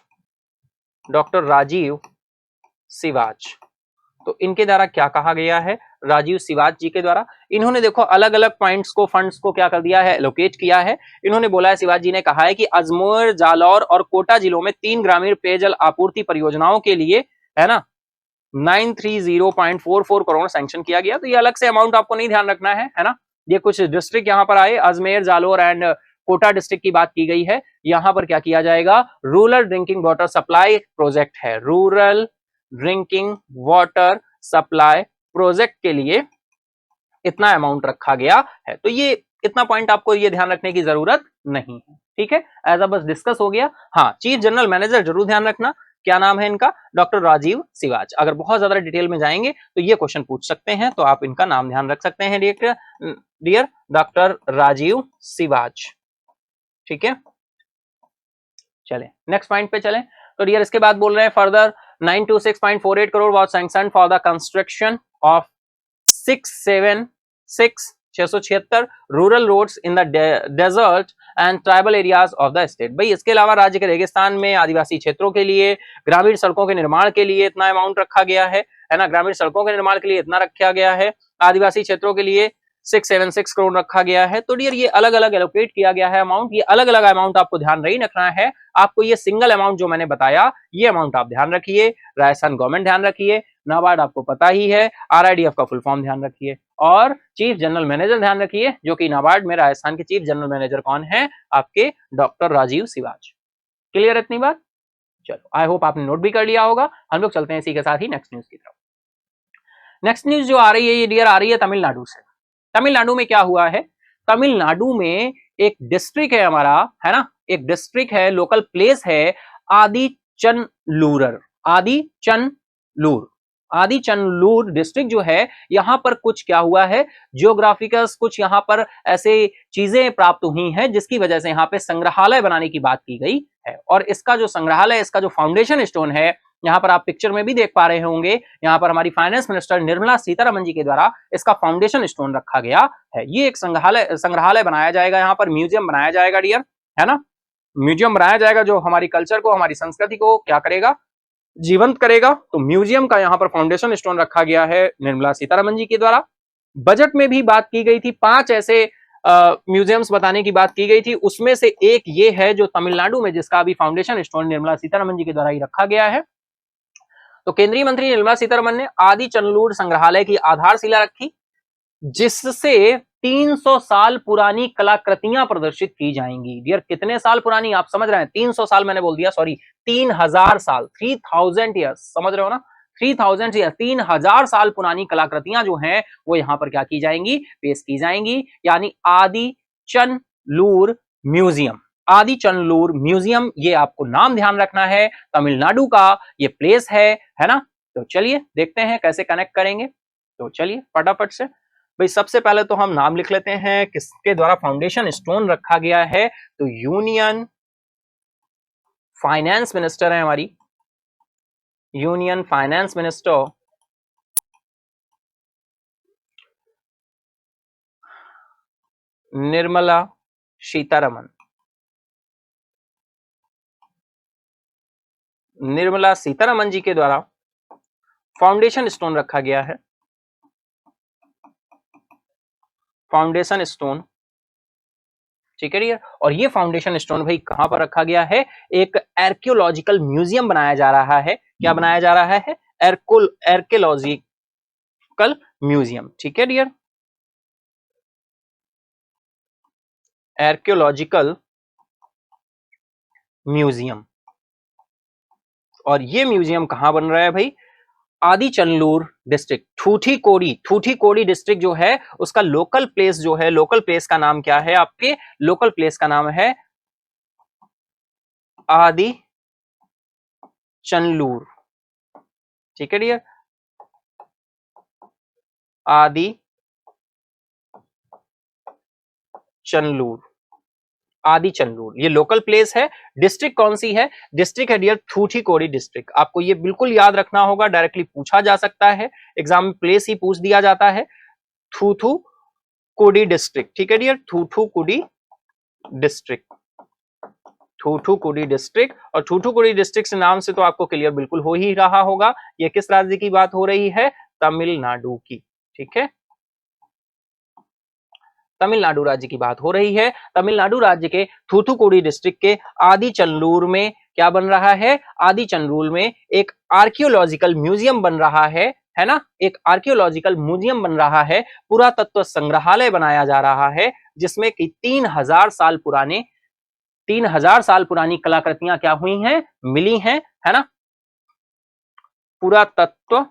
डॉक्टर राजीव सिवाच। तो इनके द्वारा क्या कहा गया है? राजीव सिवाच जी के द्वारा इन्होंने देखो अलग अलग पॉइंट्स को, फंड्स को क्या कर दिया है? एलोकेट किया है। इन्होंने बोला है, सिवाच जी ने कहा है कि अजमेर, जालौर और कोटा जिलों में 3 ग्रामीण पेयजल आपूर्ति परियोजनाओं के लिए, है ना, 930.44 करोड़ सैंक्शन किया गया। तो ये अलग से अमाउंट आपको नहीं ध्यान रखना है ना। ये कुछ डिस्ट्रिक्ट यहाँ पर आए, अजमेर, जालोर एंड कोटा डिस्ट्रिक्ट की बात की गई है। यहां पर क्या किया जाएगा? Rural drinking water supply project है, rural drinking water supply project के लिए इतना अमाउंट रखा गया है। तो ये इतना पॉइंट आपको ये ध्यान रखने की जरूरत नहीं है। ठीक है, ऐसा बस डिस्कस हो गया। हाँ, चीफ जनरल मैनेजर जरूर ध्यान रखना, क्या नाम है इनका? डॉक्टर राजीव सिवाच। अगर बहुत ज्यादा डिटेल में जाएंगे तो ये क्वेश्चन पूछ सकते हैं, तो आप इनका नाम ध्यान रख सकते हैं डियर डॉक्टर राजीव सिवाच। ठीक है, चले नेक्स्ट पॉइंट पे चलें। तो डियर इसके बाद बोल रहे हैं further 926.48 crore was sanction for the construction of 676 rural roads in the desert and tribal areas of the state. भाई इसके अलावा राज्य के रेगिस्तान में आदिवासी क्षेत्रों के लिए ग्रामीण सड़कों के निर्माण के लिए इतना अमाउंट रखा गया है ना। ग्रामीण सड़कों के निर्माण के लिए इतना रखा गया है, आदिवासी क्षेत्रों के लिए 676 करोड़ रखा गया है। तो डियर ये अलग अलग एलोकेट किया गया है अमाउंट, ये अलग अलग अमाउंट आपको ध्यान नहीं रखना है। आपको ये सिंगल अमाउंट जो मैंने बताया, ये अमाउंट आप ध्यान रखिए। राजस्थान गवर्नमेंट ध्यान रखिए, नाबार्ड आपको पता ही है, आरआईडीएफ का फुल फॉर्म ध्यान रखिए, और चीफ जनरल मैनेजर ध्यान रखिए, जो कि नाबार्ड में राजस्थान के चीफ जनरल मैनेजर कौन है? आपके डॉक्टर राजीव सिवाच। क्लियर इतनी बात? चलो आई होप आपने नोट भी कर लिया होगा। हम लोग चलते हैं इसी के साथ ही नेक्स्ट न्यूज की तरफ। नेक्स्ट न्यूज जो आ रही है ये डियर आ रही है तमिलनाडु से। तमिलनाडु में क्या हुआ है? तमिलनाडु में एक डिस्ट्रिक्ट है हमारा, है ना, एक डिस्ट्रिक्ट है, लोकल प्लेस है आदिचनलूर। आदिचनलूर, आदिचनलूर डिस्ट्रिक्ट जो है, यहां पर कुछ क्या हुआ है? जियोग्राफिकल कुछ यहां पर ऐसे चीजें प्राप्त हुई हैं जिसकी वजह से यहां पे संग्रहालय बनाने की बात की गई है। और इसका जो संग्रहालय, इसका जो फाउंडेशन स्टोन है, यहाँ पर आप पिक्चर में भी देख पा रहे होंगे, यहाँ पर हमारी फाइनेंस मिनिस्टर निर्मला सीतारमन जी के द्वारा इसका फाउंडेशन स्टोन रखा गया है। ये एक संग्रहालय बनाया जाएगा, यहाँ पर म्यूजियम बनाया जाएगा डियर, है ना, म्यूजियम बनाया जाएगा जो हमारी कल्चर को, हमारी संस्कृति को क्या करेगा? जीवंत करेगा। तो म्यूजियम का यहाँ पर फाउंडेशन स्टोन रखा गया है निर्मला सीतारमन जी के द्वारा। बजट में भी बात की गई थी, 5 ऐसे म्यूजियम्स बताने की बात की गई थी, उसमें से एक ये है जो तमिलनाडु में, जिसका अभी फाउंडेशन स्टोन निर्मला सीतारमन जी के द्वारा ही रखा गया है। तो केंद्रीय मंत्री निर्मला सीतारमन ने आदिचनलूर संग्रहालय की आधारशिला रखी, जिससे 300 साल पुरानी कलाकृतियां प्रदर्शित की जाएंगी। डियर कितने साल पुरानी? आप समझ रहे हैं, 300 साल मैंने बोल दिया, सॉरी 3000 साल, 3000 ईयर्स, समझ रहे हो ना, 3000 ईयर्स, 3000 साल पुरानी कलाकृतियां जो हैं वो यहां पर क्या की जाएंगी? पेश की जाएंगी, यानी आदिचनलूर म्यूजियम। आदिचनलूर म्यूजियम, ये आपको नाम ध्यान रखना है, तमिलनाडु का ये प्लेस है ना। तो चलिए देखते हैं कैसे कनेक्ट करेंगे। तो चलिए फटाफट से, भाई सबसे पहले तो हम नाम लिख लेते हैं किसके द्वारा फाउंडेशन स्टोन रखा गया है। तो यूनियन फाइनेंस मिनिस्टर है हमारी, union finance minister Nirmala Sitharaman. Nirmala Sitharaman ji के द्वारा फाउंडेशन स्टोन रखा गया है। फाउंडेशन स्टोन, ठीक है डियर। और ये फाउंडेशन स्टोन भाई कहां पर रखा गया है? एक आर्कियोलॉजिकल म्यूजियम बनाया जा रहा है। क्या बनाया जा रहा है? आर्कियोलॉजिकल म्यूजियम, ठीक है डियर, आर्कियोलॉजिकल म्यूजियम। और ये म्यूजियम कहां बन रहा है भाई? आदिचनलूर डिस्ट्रिक्ट, ठूठी कोड़ी डिस्ट्रिक्ट जो है उसका लोकल प्लेस जो है, लोकल प्लेस का नाम क्या है आपके? लोकल प्लेस का नाम है आदिचनलूर, ठीक है डियर, आदिचनलूर, आदिचनलूर ये लोकल प्लेस है। डिस्ट्रिक्ट कौन सी है? डिस्ट्रिक्ट है डियर थूथीकोडी डिस्ट्रिक्ट। आपको ये बिल्कुल याद रखना होगा, डायरेक्टली पूछा जा सकता है एग्जाम में, प्लेस ही पूछ दिया जाता है। थूथूकुडी डिस्ट्रिक्ट, ठीक है डियर, थूथूकुडी डिस्ट्रिक्ट, थूथूकुडी डिस्ट्रिक्ट। और थूथूकुडी डिस्ट्रिक्ट से नाम से तो आपको क्लियर बिल्कुल हो ही रहा होगा ये किस राज्य की बात हो रही है? तमिलनाडु की, ठीक है, तमिलनाडु राज्य की बात हो रही है। तमिलनाडु राज्य के थूथुकुडी डिस्ट्रिक्ट के आदिचनलूर में क्या बन रहा है? आदिचनलूर में एक आर्कियोलॉजिकल म्यूजियम बन रहा है ना, एक आर्कियोलॉजिकल म्यूजियम बन रहा है, पुरातत्व संग्रहालय बनाया जा रहा है, जिसमें कि 3000 साल पुरानी कलाकृतियां क्या हुई हैं? मिली हैं, है ना, पुरातत्व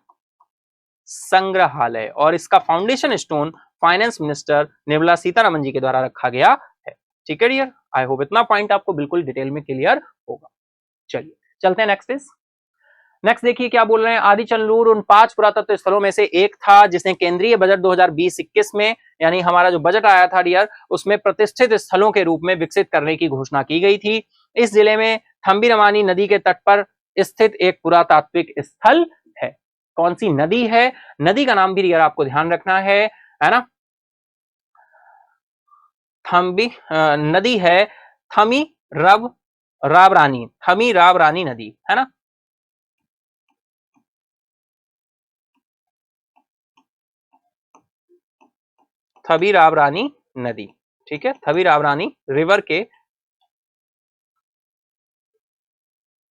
संग्रहालय। और इसका foundation stone finance minister Nirmala Sitharaman ji के द्वारा रखा गया है, ठीक है डियर। आई होप इतना पॉइंट आपको बिल्कुल डिटेल में क्लियर होगा। चलिए चलते हैं नेक्स्ट इज। नेक्स्ट देखिए क्या बोल रहे हैं। आदिचनलूर उन 5 पुरातत्व स्थलों में से एक था जिसने केंद्रीय बजट 2020-21 में, यानी हमारा जो बजट आया था डियर, उसमें प्रतिष्ठित स्थलों के रूप में विकसित करने की घोषणा की गई थी। इस जिले में थंबीरमानी नदी के तट पर स्थित एक पुरातात्विक स्थल है। कौन सी नदी है? नदी का नाम भी डियर आपको ध्यान रखना है ना, थम्बी नदी है थमी रब राबरानी, थमी राबरानी नदी, है ना, थबी राबरानी नदी, ठीक है, थबी राबरानी रिवर के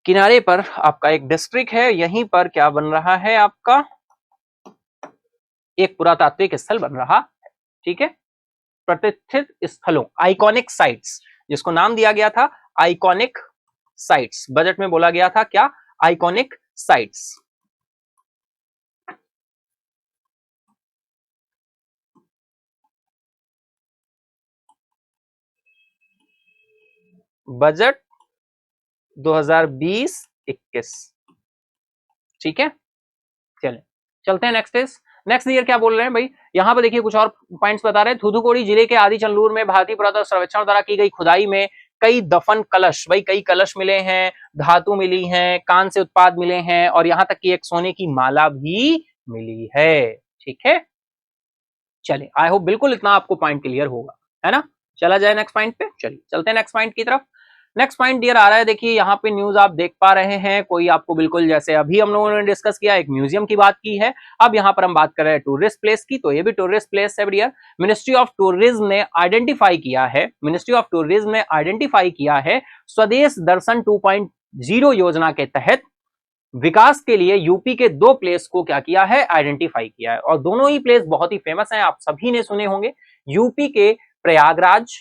किनारे पर आपका एक डिस्ट्रिक्ट है। यहीं पर क्या बन रहा है आपका? एक पुरातात्विक स्थल बन रहा है, ठीक है। प्रतिष्ठित स्थलों, आइकॉनिक साइट्स, जिसको नाम दिया गया था आइकॉनिक साइट्स, बजट में बोला गया था क्या? Iconic sites. बजट 2020-21, ठीक है। चले चलते हैं नेक्स्ट इज। नेक्स्ट ईयर क्या बोल रहे हैं भाई? यहां पर देखिए कुछ और पॉइंट्स बता रहे हैं। थूथुकुडी जिले के आदिचनलूर में भारतीय पुरातत्व सर्वेक्षण द्वारा की गई खुदाई में कई दफन कलश, भाई कई कलश मिले हैं, धातु मिली है, कांस्य से उत्पाद मिले हैं, और यहां तक कि एक सोने की माला भी मिली है, ठीक है। चलिए आई होप बिल्कुल इतना आपको पॉइंट क्लियर होगा, है ना। चला जाए नेक्स्ट पॉइंट पे, चलिए चलते हैं नेक्स्ट पॉइंट की तरफ। नेक्स्ट पॉइंट डियर आ रहा है, देखिए यहाँ पे न्यूज आप देख पा रहे हैं, कोई आपको बिल्कुल जैसे अभी हम लोगों ने डिस्कस किया, एक म्यूजियम की बात की है। अब यहाँ पर हम बात कर रहे हैं टूरिस्ट प्लेस की, तो ये भी टूरिस्ट प्लेस है डियर। मिनिस्ट्री ऑफ टूरिज्म ने आइडेंटिफाई किया है, मिनिस्ट्री ऑफ टूरिज्म ने आइडेंटिफाई किया है स्वदेश दर्शन 2.0 योजना के तहत विकास के लिए यूपी के 2 प्लेस को क्या किया है? आइडेंटिफाई किया है। और दोनों ही प्लेस बहुत ही फेमस हैं, आप सभी ने सुने होंगे। यूपी के प्रयागराज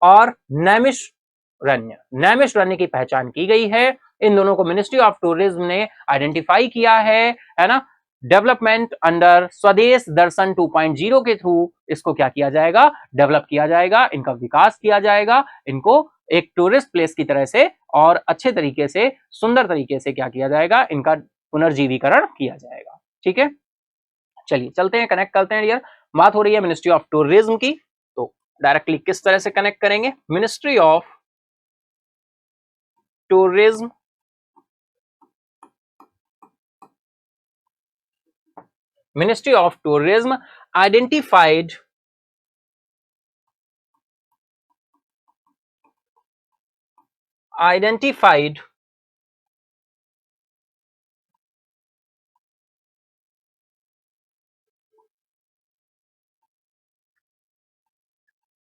और नैमिषरण्य, नैमिषरण्य की पहचान की गई है। इन दोनों को मिनिस्ट्री ऑफ टूरिज्म ने आइडेंटिफाई किया है ना। डेवलपमेंट अंडर स्वदेश दर्शन 2.0 के थ्रू इसको क्या किया जाएगा? डेवलप किया जाएगा, इनका विकास किया जाएगा, इनको एक टूरिस्ट प्लेस की तरह से और अच्छे तरीके से, सुंदर तरीके से क्या किया जाएगा? इनका पुनर्जीवीकरण किया जाएगा, ठीक है। चलिए चलते हैं, कनेक्ट करते हैं डियर। बात हो रही है मिनिस्ट्री ऑफ टूरिज्म की, तो डायरेक्टली किस तरह से कनेक्ट करेंगे? Ministry of tourism Ministry of Tourism identified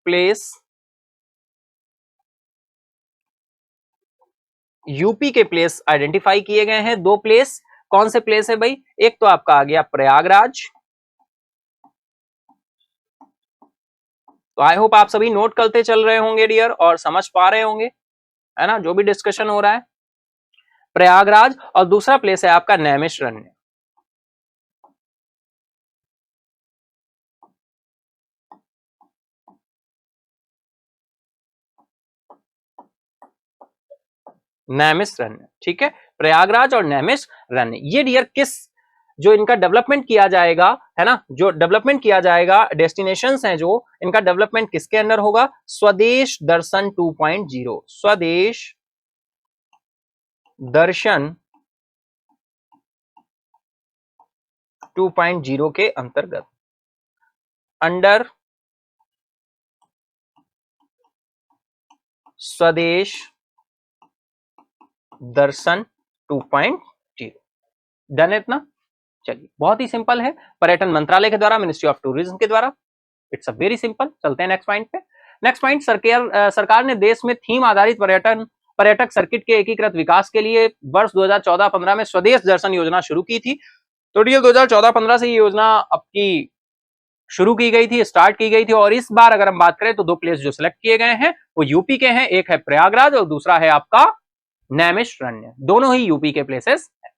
place UP के प्लेस आइडेंटिफाई किए गए हैं। 2 प्लेस, कौन से प्लेस है भाई? एक तो आपका आ गया प्रयागराज, तो आई होप आप सभी नोट करते चल रहे होंगे डियर और समझ पा रहे होंगे, है ना, जो भी डिस्कशन हो रहा है। प्रयागराज, और दूसरा प्लेस है आपका नैमिषारण्य। नैमिषारण्य, ठीक है, प्रयागराज और नैमिषारण्य। ये डियर किस, जो इनका डेवलपमेंट किया जाएगा, है ना, जो डेवलपमेंट किया जाएगा, डेस्टिनेशंस हैं जो, इनका डेवलपमेंट किसके अंदर होगा? स्वदेश दर्शन 2.0, स्वदेश दर्शन 2.0 के अंतर्गत, अंडर स्वदेश दर्शन 2.0। डन इतना? चलिए, बहुत ही सिंपल है, पर्यटन मंत्रालय के द्वारा, मिनिस्ट्री ऑफ टूरिज्म के द्वारा। It's a very simple. चलते हैं नेक्स्ट पॉइंट पे। नेक्स्ट पॉइंट, सरकार ने देश में थीम आधारित पर्यटक सर्किट के एकीकृत विकास के लिए वर्ष 2014-15 में स्वदेश दर्शन योजना शुरू की थी। तो ये 2014-15 से ये योजना आपकी शुरू की गई थी, स्टार्ट की गई थी। और इस बार अगर हम बात करें तो 2 प्लेस जो सिलेक्ट किए गए हैं वो यूपी के हैं, एक है प्रयागराज और दूसरा है आपका नैमिषारण्य। दोनों ही यूपी के प्लेसेस हैं।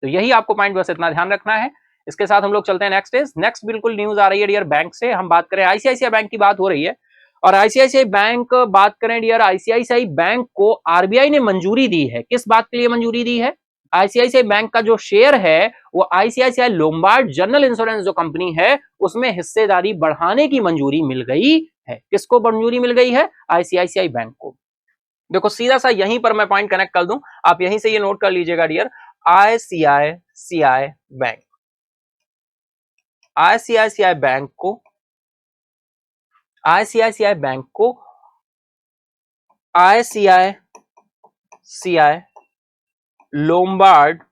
तो यही आपको पॉइंट बस इतना ध्यान रखना है। इसके साथ हम लोग चलते हैं नेक्स्ट इज, नेक्स्ट बिल्कुल न्यूज आ रही है डियर बैंक से। हम बात करें आईसीआईसीआई बैंक की बात हो रही है, और आईसीआईसीआई बैंक बात करें डियर, आईसीआईसीआई बैंक को आरबीआई ने मंजूरी दी है। किस बात के लिए मंजूरी दी है? आईसीआईसीआई बैंक का जो शेयर है वो आईसीआईसीआई लोम्बार्ड जनरल इंश्योरेंस जो कंपनी है उसमें हिस्सेदारी बढ़ाने की मंजूरी मिल गई है। किसको मंजूरी मिल गई है? आईसीआईसीआई बैंक को। देखो सीधा सा यहीं पर मैं पॉइंट कनेक्ट कर दूं, आप यहीं से ये नोट कर लीजिएगा dear, ICICI bank, ICICI bank को, आईसीआईसीआई बैंक को ICICI Lombard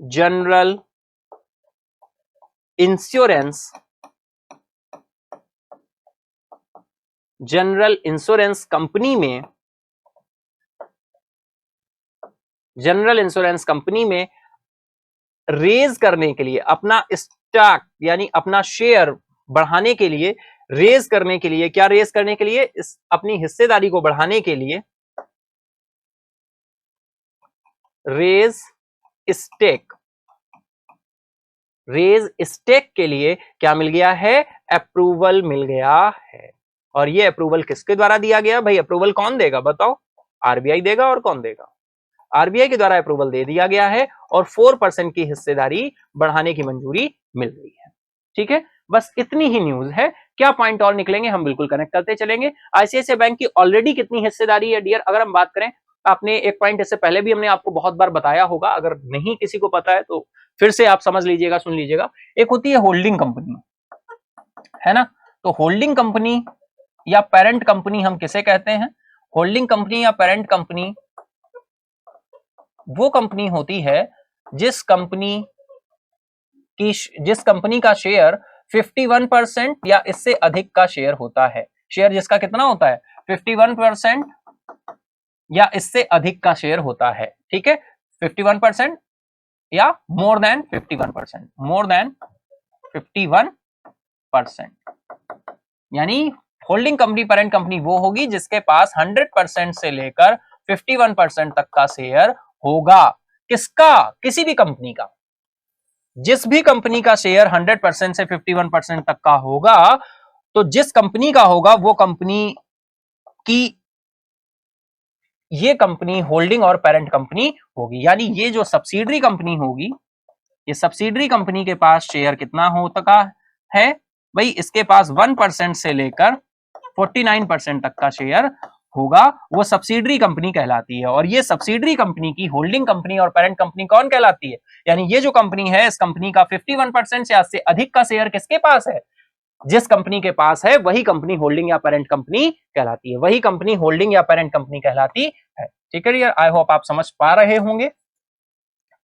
general insurance company में, जनरल इंश्योरेंस कंपनी में रेज करने के लिए, अपना स्टॉक यानी अपना शेयर बढ़ाने के लिए, रेज करने के लिए, क्या रेज करने के लिए? अपनी हिस्सेदारी को बढ़ाने के लिए, रेज स्टेक, रेज स्टेक के लिए क्या मिल गया है? अप्रूवल मिल गया है। और ये अप्रूवल किसके द्वारा दिया गया भाई? अप्रूवल कौन देगा बताओ? आरबीआई देगा। और कौन देगा? आरबीआई के द्वारा अप्रूवल दे दिया गया है और 4% की हिस्सेदारी बढ़ाने की मंजूरी मिल गई है। ठीक है, बस इतनी ही न्यूज है। क्या पॉइंट और निकलेंगे हम बिल्कुल कनेक्ट करते चलेंगे। आईसीआईसीआई बैंक की ऑलरेडी कितनी हिस्सेदारी है डियर? अगर हम बात करें, आपने एक पॉइंट इससे पहले भी हमने आपको बहुत बार बताया होगा, अगर नहीं किसी को पता है तो फिर से आप समझ लीजिएगा, सुन लीजिएगा। एक होती है होल्डिंग कंपनी, है ना, तो होल्डिंग कंपनी या पेरेंट कंपनी हम किसे कहते हैं? होल्डिंग कंपनी या पेरेंट कंपनी वो कंपनी होती है जिस कंपनी का शेयर 51% या इससे अधिक का शेयर होता है। शेयर जिसका कितना होता है? 51% या इससे अधिक का शेयर होता है। ठीक है, 51% या मोर देन 51%, मोर देन 51%, यानी होल्डिंग कंपनी, पेरेंट कंपनी वो होगी जिसके पास 100% से लेकर 51% तक का शेयर होगा। किसका? किसी भी कंपनी का। जिस भी कंपनी का शेयर 100% से 51% तक का होगा, तो जिस कंपनी का होगा वो कंपनी की, ये कंपनी होल्डिंग और पेरेंट कंपनी होगी। यानी ये जो सब्सिडरी कंपनी होगी, ये सब्सिडरी कंपनी के पास शेयर कितना होता है भाई? इसके पास 1% से लेकर 49% तक का शेयर होगा, वो सब्सिडरी कंपनी कहलाती है। और ये सब्सिडरी कंपनी की होल्डिंग कंपनी और पेरेंट कंपनी कौन कहलाती है? यानी ये जो कंपनी है, इस कंपनी का 51% से इससे अधिक का शेयर किसके पास है? जिस कंपनी के पास है वही कंपनी होल्डिंग या पेरेंट कंपनी कहलाती है, वही कंपनी होल्डिंग या पेरेंट कंपनी कहलाती है। ठीक है डियर, आई होप आप समझ पा रहे होंगे,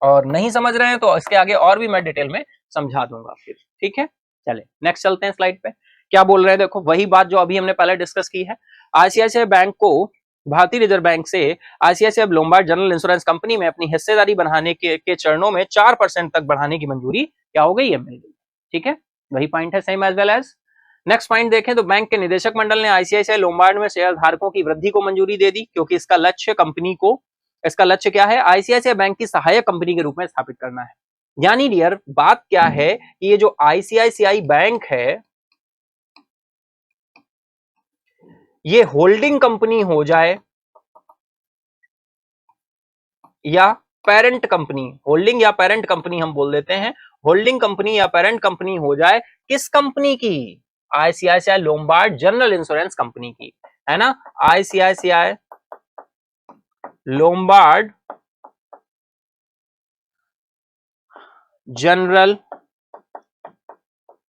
और नहीं समझ रहे हैं तो इसके आगे और भी मैं डिटेल में समझा दूंगा फिर। ठीक है, चले नेक्स्ट चलते हैं स्लाइड पे। क्या बोल रहे हैं, देखो वही बात जो अभी हमने पहले डिस्कस की है। आईसीआईसीआई बैंक को भारतीय रिजर्व बैंक से ICICI Lombard general insurance company में अपनी हिस्सेदारी बढ़ाने के चरणों में 4% तक बढ़ाने की मंजूरी क्या हो गई है, मिल गई। ठीक है, वही पॉइंट है, same as well as. Next point देखें तो बैंक के निदेशक मंडल ने आईसीआईसीआई लोम्बार्ड में शेयर धारकों की वृद्धि को मंजूरी दे दी, क्योंकि इसका लक्ष्य क्या है, आईसीआईसीआई बैंक की सहायक कंपनी के रूप में स्थापित करना है। यानी डियर बात क्या है कि ये जो आईसीआईसीआई बैंक है ये होल्डिंग कंपनी हो जाए या पेरेंट कंपनी, होल्डिंग या पेरेंट कंपनी हम बोल देते हैं, होल्डिंग कंपनी या पेरेंट कंपनी हो जाए किस कंपनी की, ICICI Lombard general insurance company की, है ना। ICICI Lombard general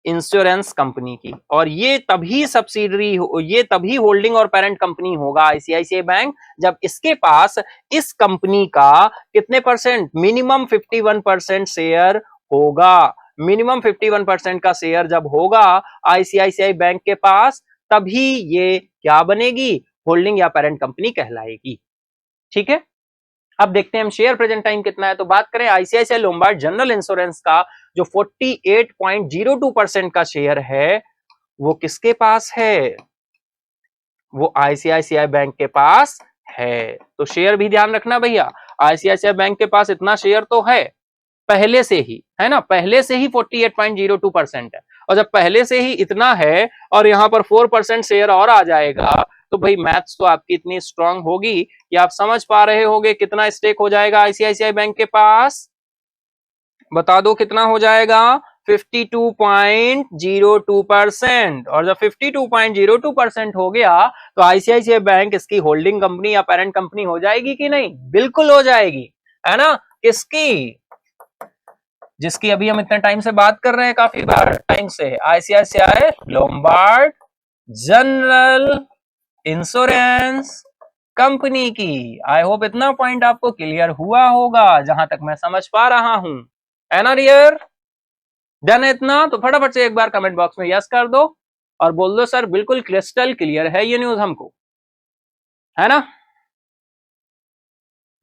insurance company की, और ये तभी सब्सिडरी, ये तभी होल्डिंग और पेरेंट कंपनी होगा आईसीआईसीआई बैंक जब इसके पास इस कंपनी का कितने परसेंट, मिनिमम 51% शेयर होगा। मिनिमम 51% का शेयर जब होगा आईसीआईसीआई बैंक के पास, तभी ये क्या बनेगी, होल्डिंग या पेरेंट कंपनी कहलाएगी। ठीक है, अब देखते हैं हम शेयर प्रेजेंट टाइम कितना है। तो बात करें आईसीआईसीआई लोम्बार्ड जनरल इंश्योरेंस का जो 48.02% का शेयर है वो किसके पास है, वो आईसीआईसीआई बैंक के पास है। तो शेयर भी ध्यान रखना भैया, आईसीआईसीआई बैंक के पास इतना शेयर तो है पहले से ही, है ना, पहले से ही 48.02% है, और जब पहले से ही इतना है और यहां पर 4% शेयर और आ जाएगा, तो भाई मैथ्स तो आपकी इतनी स्ट्रांग होगी कि आप समझ पा रहे होंगे कितना स्टेक हो जाएगा आईसीआईसीआई बैंक के पास, बता दो कितना हो जाएगा, 52.02%। और जब 52.02% हो गया तो आईसीआईसीआई बैंक इसकी होल्डिंग कंपनी या पेरेंट कंपनी हो जाएगी कि नहीं, बिल्कुल हो जाएगी, है ना। किसकी, जिसकी अभी हम इतने टाइम से बात कर रहे हैं, काफी बार टाइम से, ICICI Lombard general insurance company की। आई होप इतना पॉइंट आपको क्लियर हुआ होगा जहां तक मैं समझ पा रहा हूं, है ना डियर। डन है इतना, तो फटाफट से एक बार कमेंट बॉक्स में यस कर दो और बोल दो सर बिल्कुल क्रिस्टल क्लियर है ये न्यूज हमको, है ना।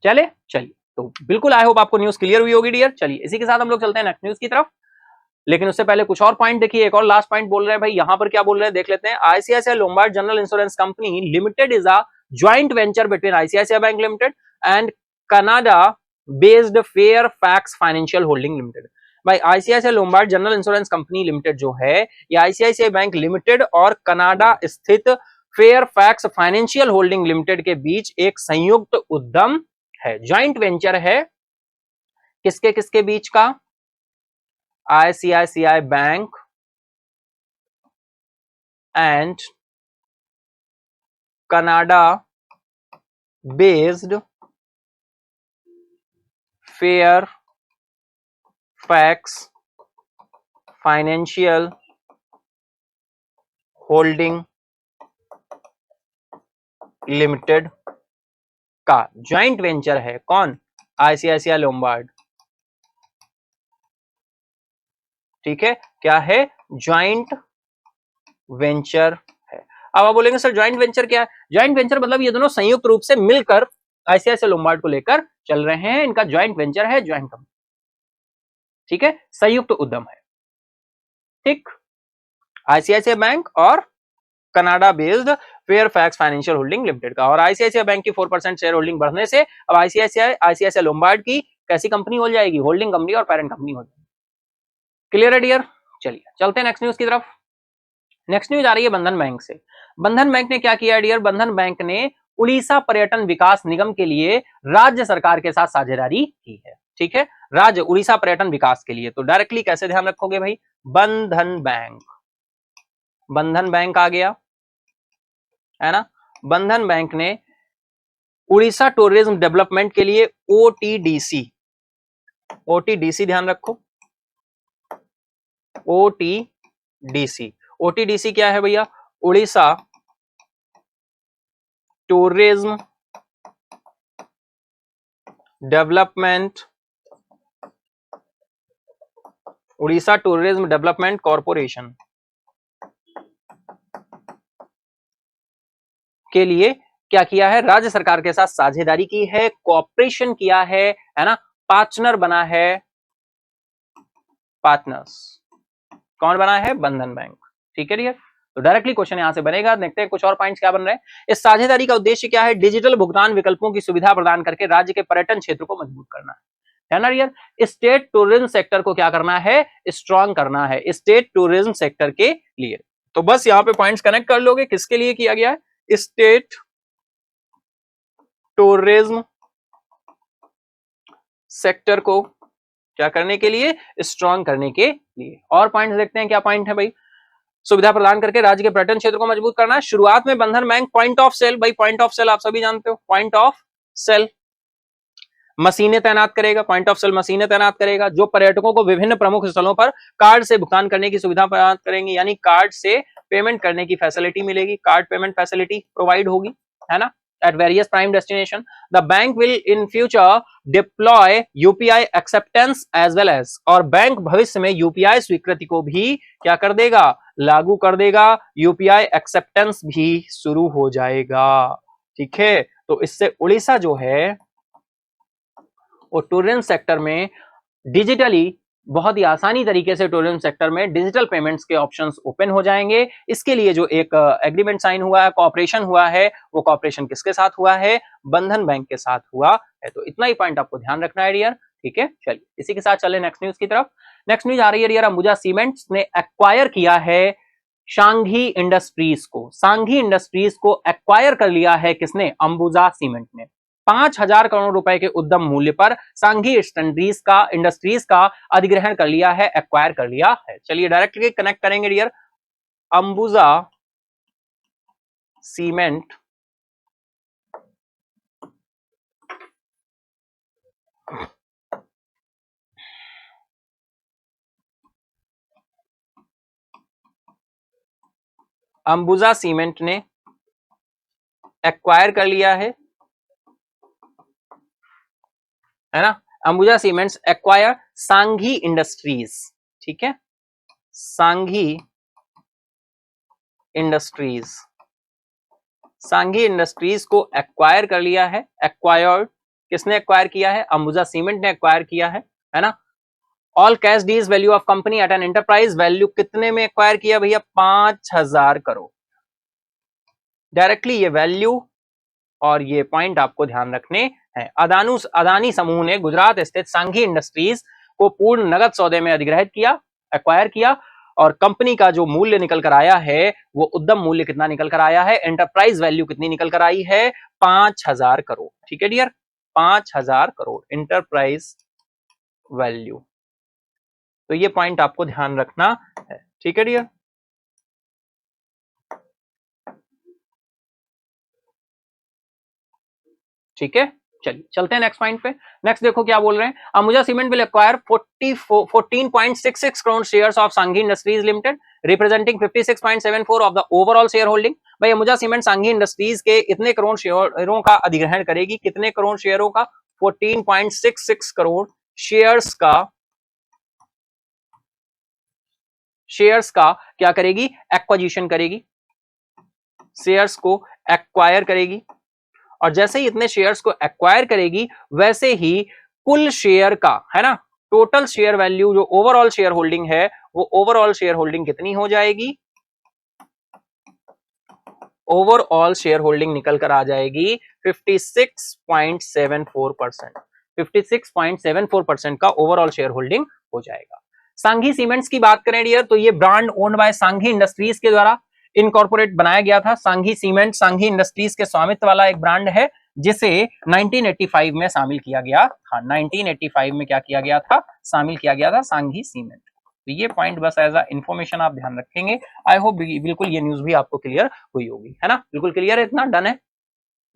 चलिए तो बिल्कुल आई होप आपको न्यूज क्लियर हुई होगी डियर। चलिए इसी के साथ हम लोग चलते हैं नेक्स्ट न्यूज की तरफ, लेकिन उससे पहले कुछ और पॉइंट देखिए, एक और लास्ट पॉइंट बोल रहे हैं भाई, यहां पर क्या बोल रहे हैं देख लेते हैं। ICICI Lombard general insurance company limited is a joint venture between ICICI bank limited and Canada based Fairfax financial holding limited. भाई ICICI Lombard general insurance company limited जो है ये आईसीआईसीआई बैंक लिमिटेड और कनाडा स्थित फेयरफैक्स फाइनेंशियल होल्डिंग लिमिटेड के बीच एक संयुक्त उद्यम है, ज्वाइंट वेंचर है, किसके किसके बीच का, ICICI bank and Canada based Fairfax Financial Holding limited का ज्वाइंट वेंचर है, कौन, आईसीआईसीआई लोम्बार्ड। ठीक है, क्या है, ज्वाइंट वेंचर है। अब आप बोलेंगे सर ज्वाइंट वेंचर क्या है, ज्वाइंट वेंचर मतलब ये दोनों संयुक्त रूप से मिलकर आईसीआईसीआई लोम्बार्ड को लेकर चल रहे हैं, इनका ज्वाइंट वेंचर है, ज्वाइंट कंपनी, ठीक है, संयुक्त उद्यम है। ठीक, आईसीआईसीआई बैंक और Canada based Fairfax financial holding limited का, और आईसीआईसीआई बैंक की 4% शेयर होल्डिंग बढ़ने से अब आईसीआईसीआई लोम्बार्ड की कैसी कंपनी हो जाएगी, होल्डिंग कंपनी और पेरेंट कंपनी हो जाएगी। क्लियर है डियर। चलिए चलते हैं नेक्स्ट न्यूज की तरफ। नेक्स्ट न्यूज आ रही है बंधन बैंक से। बंधन बैंक ने क्या किया डियर, बंधन बैंक ने उड़ीसा पर्यटन विकास निगम के लिए राज्य सरकार के साथ साझेदारी की है। ठीक है, राज्य उड़ीसा पर्यटन विकास के लिए, तो डायरेक्टली कैसे ध्यान रखोगे भाई, बंधन बैंक, बंधन बैंक आ गया, है ना। बंधन बैंक ने उड़ीसा टूरिज्म डेवलपमेंट के लिए ओटीडीसी, ओटीडीसी ध्यान रखो, ओटीडीसी, ओटीडीसी क्या है भैया, Orissa tourism development, Orissa tourism development corporation, के लिए क्या किया है, राज्य सरकार के साथ साझेदारी की है, कोऑपरेशन किया है ना, पार्टनर बना है, पार्टनर्स कौन बना है, बंधन बैंक। ठीक है डियर, तो डायरेक्टली क्वेश्चन यहां से बनेगा। देखते हैं कुछ और पॉइंट्स क्या बन रहे हैं। इस साझेदारी का उद्देश्य क्या है, डिजिटल भुगतान विकल्पों की सुविधा प्रदान करके राज्य के पर्यटन क्षेत्र को मजबूत करना है ना डियर। स्टेट टूरिज्म सेक्टर को क्या करना है, स्ट्रॉन्ग करना है, स्टेट टूरिज्म सेक्टर के लिए। तो बस यहां पे पॉइंट्स कनेक्ट कर लोगे, किसके लिए किया गया है, स्टेट टूरिज्म सेक्टर को क्या करने के लिए, स्ट्रॉन्ग करने के लिए। और पॉइंट्स देखते हैं क्या पॉइंट है भाई, सुविधा प्रदान करके राज्य के पर्यटन क्षेत्र को मजबूत करना है। शुरुआत में बंधन बैंक पॉइंट ऑफ सेल, भाई पॉइंट ऑफ सेल आप सभी जानते हो, पॉइंट ऑफ सेल मशीनें तैनात करेगा, पॉइंट ऑफ सेल मशीनें तैनात करेगा जो पर्यटकों को विभिन्न प्रमुख स्थलों पर कार्ड से भुगतान करने की सुविधा प्रदान करेंगी, यानी कार्ड से पेमेंट करने की फैसिलिटी मिलेगी, कार्ड पेमेंट फैसिलिटी प्रोवाइड होगी, है ना, at various prime destination. The bank will in future deploy UPI acceptance as well as, और बैंक भविष्य में यूपीआई स्वीकृति को भी क्या कर देगा, लागू कर देगा, यूपीआई एक्सेप्टेंस भी शुरू हो जाएगा। ठीक है, तो इससे उड़ीसा जो है वो टूरिज्म सेक्टर में डिजिटली बहुत ही आसानी तरीके से टूरिज्म सेक्टर में डिजिटल पेमेंट्स के ऑप्शंस ओपन हो जाएंगे। इसके लिए जो एक एग्रीमेंट साइन हुआ है, कॉपरेशन हुआ है, वो कॉपरेशन किसके साथ हुआ है, बंधन बैंक के साथ हुआ है। तो इतना ही पॉइंट आपको ध्यान रखना है डियर। ठीक है, चलिए इसी के साथ चले नेक्स्ट न्यूज की तरफ। नेक्स्ट न्यूज आ रही है डियर, अंबुजा सीमेंट्स ने एक्वायर किया है सांघी इंडस्ट्रीज को। सांघी इंडस्ट्रीज को एक्वायर कर लिया है किसने, अंबुजा सीमेंट ने। 5,000 करोड़ रुपए के उद्यम मूल्य पर सांघी इंडस्ट्रीज का अधिग्रहण कर लिया है, एक्वायर कर लिया है। चलिए डायरेक्टली कनेक्ट करेंगे dear, Ambuja cement Ambuja cement ने एक्वायर कर लिया है ना, Ambuja cements acquire Sanghi industries. ठीक है, सांघी इंडस्ट्रीज, सांघी इंडस्ट्रीज को एक्वायर कर लिया है। एक्वायर्ड किसने एक्वायर किया है, अंबुजा सीमेंट ने एक्वायर किया है ना। All cash deal value of company at an enterprise value कितने में एक्वायर किया भैया, 5,000 करोड़। डायरेक्टली ये वैल्यू और ये पॉइंट आपको ध्यान रखने हैं। अदानी समूह ने गुजरात स्थित सांघी इंडस्ट्रीज को पूर्ण नगद सौदे में अधिग्रहित किया, एक्वायर किया, और कंपनी का जो मूल्य निकल कर आया है वो उद्यम मूल्य कितना निकल कर आया है, एंटरप्राइज वैल्यू कितनी निकल कर आई है, 5,000 करोड़। ठीक है डियर, 5,000 करोड़ एंटरप्राइज वैल्यू। तो ये पॉइंट आपको ध्यान रखना है। ठीक है डियर, ठीक है, चलिए चलते हैं नेक्स्ट पॉइंट पे। नेक्स्ट देखो क्या बोल रहे हैं, Ambuja cement will acquire 14.66 crore shares of Sanghi industries limited representing 56.74 of the overall share holding. भाई अंबुजा सीमेंट सांघी इंडस्ट्रीज के इतने करोड़ शेयरों का अधिग्रहण करेगी, कितने करोड़ शेयरों का, 14.66 करोड़ शेयर्स का क्या करेगी, एक्वाजिशन करेगी, शेयर्स को एक्वायर करेगी। और जैसे ही इतने शेयर्स को एक्वायर करेगी वैसे ही कुल शेयर का, है ना, टोटल शेयर वैल्यू जो ओवरऑल शेयर होल्डिंग है वो ओवरऑल शेयर होल्डिंग कितनी हो जाएगी, ओवरऑल शेयर होल्डिंग निकल कर आ जाएगी 56.74%। 56.74% का ओवरऑल शेयर होल्डिंग हो जाएगा। सांघी सीमेंट्स की बात करें डियर, तो ये brand owned by Sanghi industries के द्वारा इनकॉर्पोरेट बनाया गया था। सांघी सीमेंट सांघी इंडस्ट्रीज के स्वामित्व वाला एक ब्रांड है जिसे 1985 में शामिल किया गया था। 1985 में क्या किया गया था, शामिल किया गया था सांघी सीमेंट। तो ये पॉइंट बस एज अ इंफॉर्मेशन आप ध्यान रखेंगे। आई होप बिल्कुल ये न्यूज भी आपको क्लियर हुई होगी, है ना, बिल्कुल क्लियर है, इतना डन है।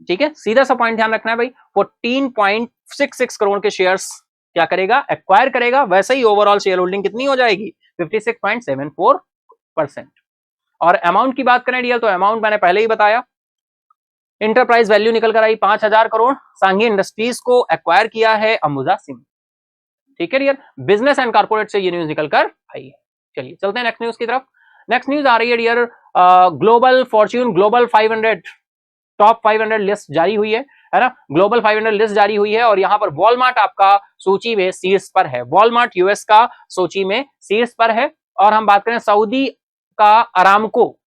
ठीक है, सीधा सा पॉइंट ध्यान रखना है भाई, 14.66 करोड़ के शेयर्स क्या करेगा, एक्वायर करेगा, वैसे ही ओवरऑल शेयर होल्डिंग कितनी हो जाएगी, 56.74%। और अमाउंट की बात करें डियर, तो अमाउंट मैंने पहले ही बताया, इंटरप्राइज वैल्यू निकल कर आई 5,000 करोड़, सांघी इंडस्ट्रीज को एक्वायर किया है अंबुजा सीमेंट। ठीक है डियर, बिजनेस एंड कॉर्पोरेट से ये न्यूज निकल कर आई है। चलिए चलते हैं नेक्स्ट न्यूज की तरफ। नेक्स्ट न्यूज आ रही है dear, global fortune global 500 top 500 list जारी हुई है ना, ग्लोबल 500 लिस्ट जारी हुई है और यहाँ पर वॉलमार्ट आपका सूची में शीर्ष पर है, वॉलमार्ट यूएस का सूची में शीर्ष पर है। और हम बात करें सऊदी का अरामको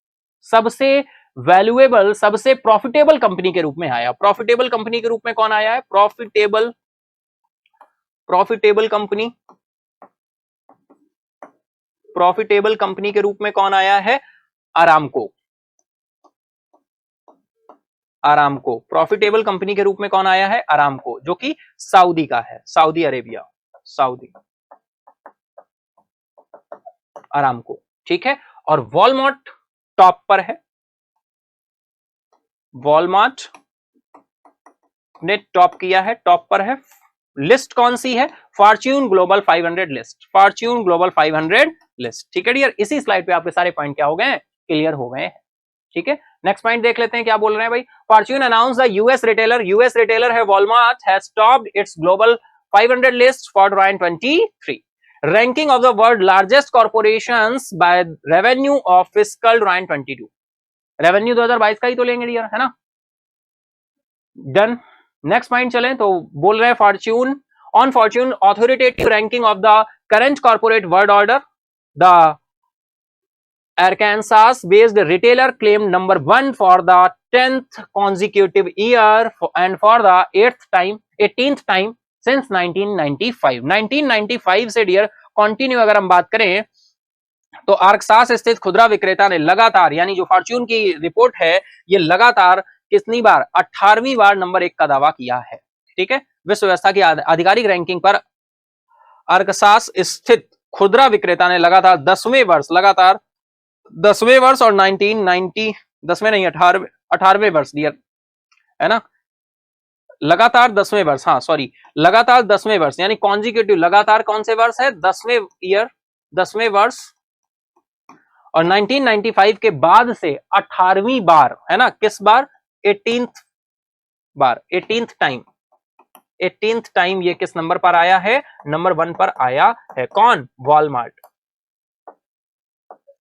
सबसे वैल्यूएबल, सबसे प्रॉफिटेबल कंपनी के रूप में आया। प्रॉफिटेबल कंपनी के रूप में कौन आया है? प्रॉफिटेबल कंपनी, प्रॉफिटेबल कंपनी के रूप में कौन आया है? अरामको। अरामको प्रॉफिटेबल कंपनी के रूप में कौन आया है? अरामको, जो कि सऊदी का है, सऊदी अरेबिया, सऊदी अरामको, ठीक है। और वॉलमार्ट टॉप पर है, वॉलमार्ट ने टॉप किया है, टॉप पर है। लिस्ट कौन सी है? Fortune global 500 list, Fortune global 500 list, ठीक है डियर। इसी स्लाइड पे आपके सारे पॉइंट क्या हो गए हैं? क्लियर हो गए हैं, ठीक है। नेक्स्ट पॉइंट देख लेते हैं क्या बोल रहे हैं भाई। Fortune announce the US retailer है Walmart has topped its global 500 list for 2023, ranking of the world largest corporations by revenue of fiscal 2022। Revenue 2022 का ही तो लेंगे डियर, है ना। डन। नेक्स्ट पॉइंट चलें तो बोल रहे हैं Fortune on Fortune authoritative ranking of the current corporate world order, the Arkansas based retailer claimed number 1 for the 10th consecutive year and for the 18th time since 1995। 1995 से डियर कंटिन्यू अगर हम बात करें तो आर्कसास स्थित खुदरा विक्रेता ने लगातार, यानी जो फॉर्च्यून की रिपोर्ट है ये लगातार कितनी बार? 18वीं बार नंबर 1 का दावा किया है, ठीक है। विश्व व्यवस्था की आधिकारिक रैंकिंग पर आर्कसास स्थित खुदरा विक्रेता ने लगातार 10वें वर्ष, लगातार 10वें वर्ष और 1990, 10वें नहीं 18वें वर्ष डियर, है ना, लगातार 10वें वर्ष, हाँ सॉरी, लगातार 10वें वर्ष, यानी कॉन्जिक्यूटिव, लगातार कौन से वर्ष है? 10वें ईयर, 10वें वर्ष। और 1995 के बाद से 18वीं बार, है ना, किस बार? 18th बार, 18th टाइम, 18th टाइम ये किस नंबर पर आया है? नंबर 1 पर आया है। कौन? वॉलमार्ट,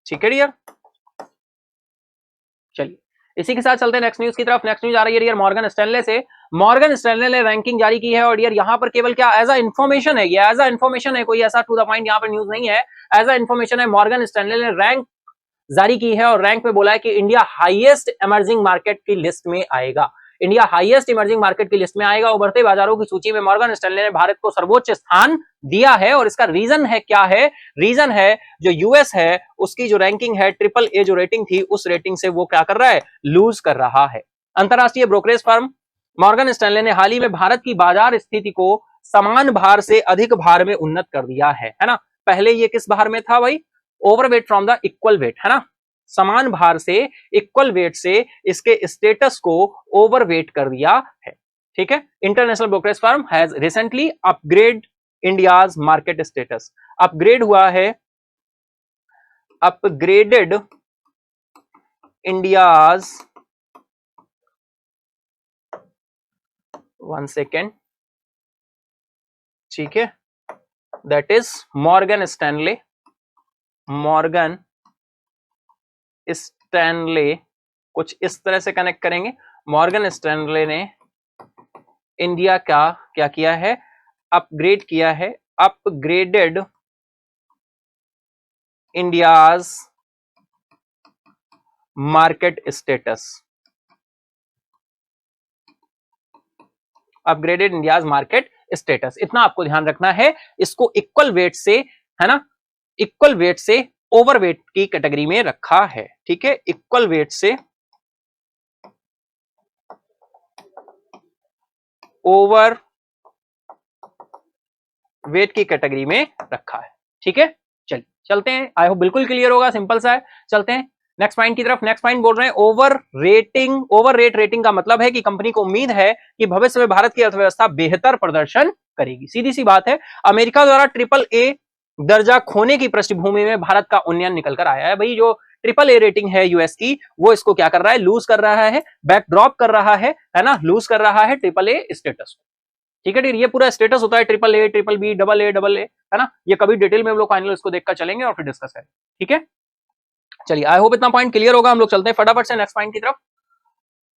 ठीक है डियर। चलिए इसी के साथ चलते हैं नेक्स्ट न्यूज की तरफ। नेक्स्ट न्यूज आ रही है डियर मॉर्गन स्टैनले से। मॉर्गन स्टैनले ने रैंकिंग जारी की है और डियर यहां पर केवल क्या एज अ इंफॉर्मेशन है, ये एज अ इंफॉर्मेशन है, कोई ऐसा टू द पॉइंट यहां पर न्यूज नहीं है, एज अ इंफॉर्मेशन है। मॉर्गन स्टैनले ने रैंक जारी की है और रैंक में बोला है कि इंडिया हाईएस्ट इमर्जिंग मार्केट की लिस्ट में आएगा, इंडिया हाईएस्ट इमर्जिंग मार्केट की लिस्ट में आएगा। उभरते बाजारों की सूची में मॉर्गन स्टैनले ने भारत को सर्वोच्च स्थान दिया है और इसका रीजन है क्या है? रीजन है जो यूएस है उसकी जो रैंकिंग है, ट्रिपल ए जो रेटिंग थी, उस रेटिंग से वो क्या कर रहा है? लूज कर रहा है। अंतरराष्ट्रीय ब्रोकरेज फर्म मॉर्गन स्टैनले ने हाल ही में भारत की बाजार स्थिति को समान भार से अधिक भार में उन्नत कर दिया है ना। पहले ये किस भार में था भाई? Overweight from the equal weight, है ना, समान भार से इक्वल वेट से इसके स्टेटस को ओवरवेट कर दिया है, ठीक है। International brokerage firm has recently upgrade India's market status, upgrade हुआ है, अपग्रेडेड इंडियाज, वन सेकेंड, ठीक है, that is Morgan Stanley, Morgan Stanley, कुछ इस तरह से कनेक्ट करेंगे। मॉर्गन स्टैनले ने इंडिया का क्या किया है? अपग्रेड किया है, upgraded India's market status, upgraded India's market status. इतना आपको ध्यान रखना है, इसको इक्वल वेट से, है ना, इक्वल वेट से ओवरवेट की कैटेगरी में रखा है, ठीक है, इक्वल वेट से ओवर वेट की कैटेगरी में रखा है, ठीक है। चलिए चलते हैं, आई होप बिल्कुल क्लियर होगा, सिंपल सा है। चलते हैं नेक्स्ट पॉइंट की तरफ। नेक्स्ट पॉइंट बोल रहे हैं over rating. Over rate rating का मतलब है कि कंपनी को उम्मीद है कि भविष्य में भारत की अर्थव्यवस्था बेहतर प्रदर्शन करेगी। सीधी सी बात है, अमेरिका द्वारा ट्रिपल ए दर्जा खोने की पृष्ठभूमि में भारत का उन्नयन निकल कर आया है। भाई जो ट्रिपल ए रेटिंग है यूएस की, वो इसको क्या कर रहा है? लूज कर रहा है, बैकड्रॉप कर रहा है ना, लूज कर रहा है ट्रिपल ए स्टेटस, ठीक है। ये पूरा स्टेटस होता है triple A, triple B, double A, है ना। ये कभी डिटेल में हम लोग फाइनल इसको देखकर चलेंगे और फिर डिस्कस करेंगे, ठीक है। चलिए आई होप इतना पॉइंट क्लियर होगा। हम लोग चलते हैं फटाफट से नेक्स्ट पॉइंट की तरफ।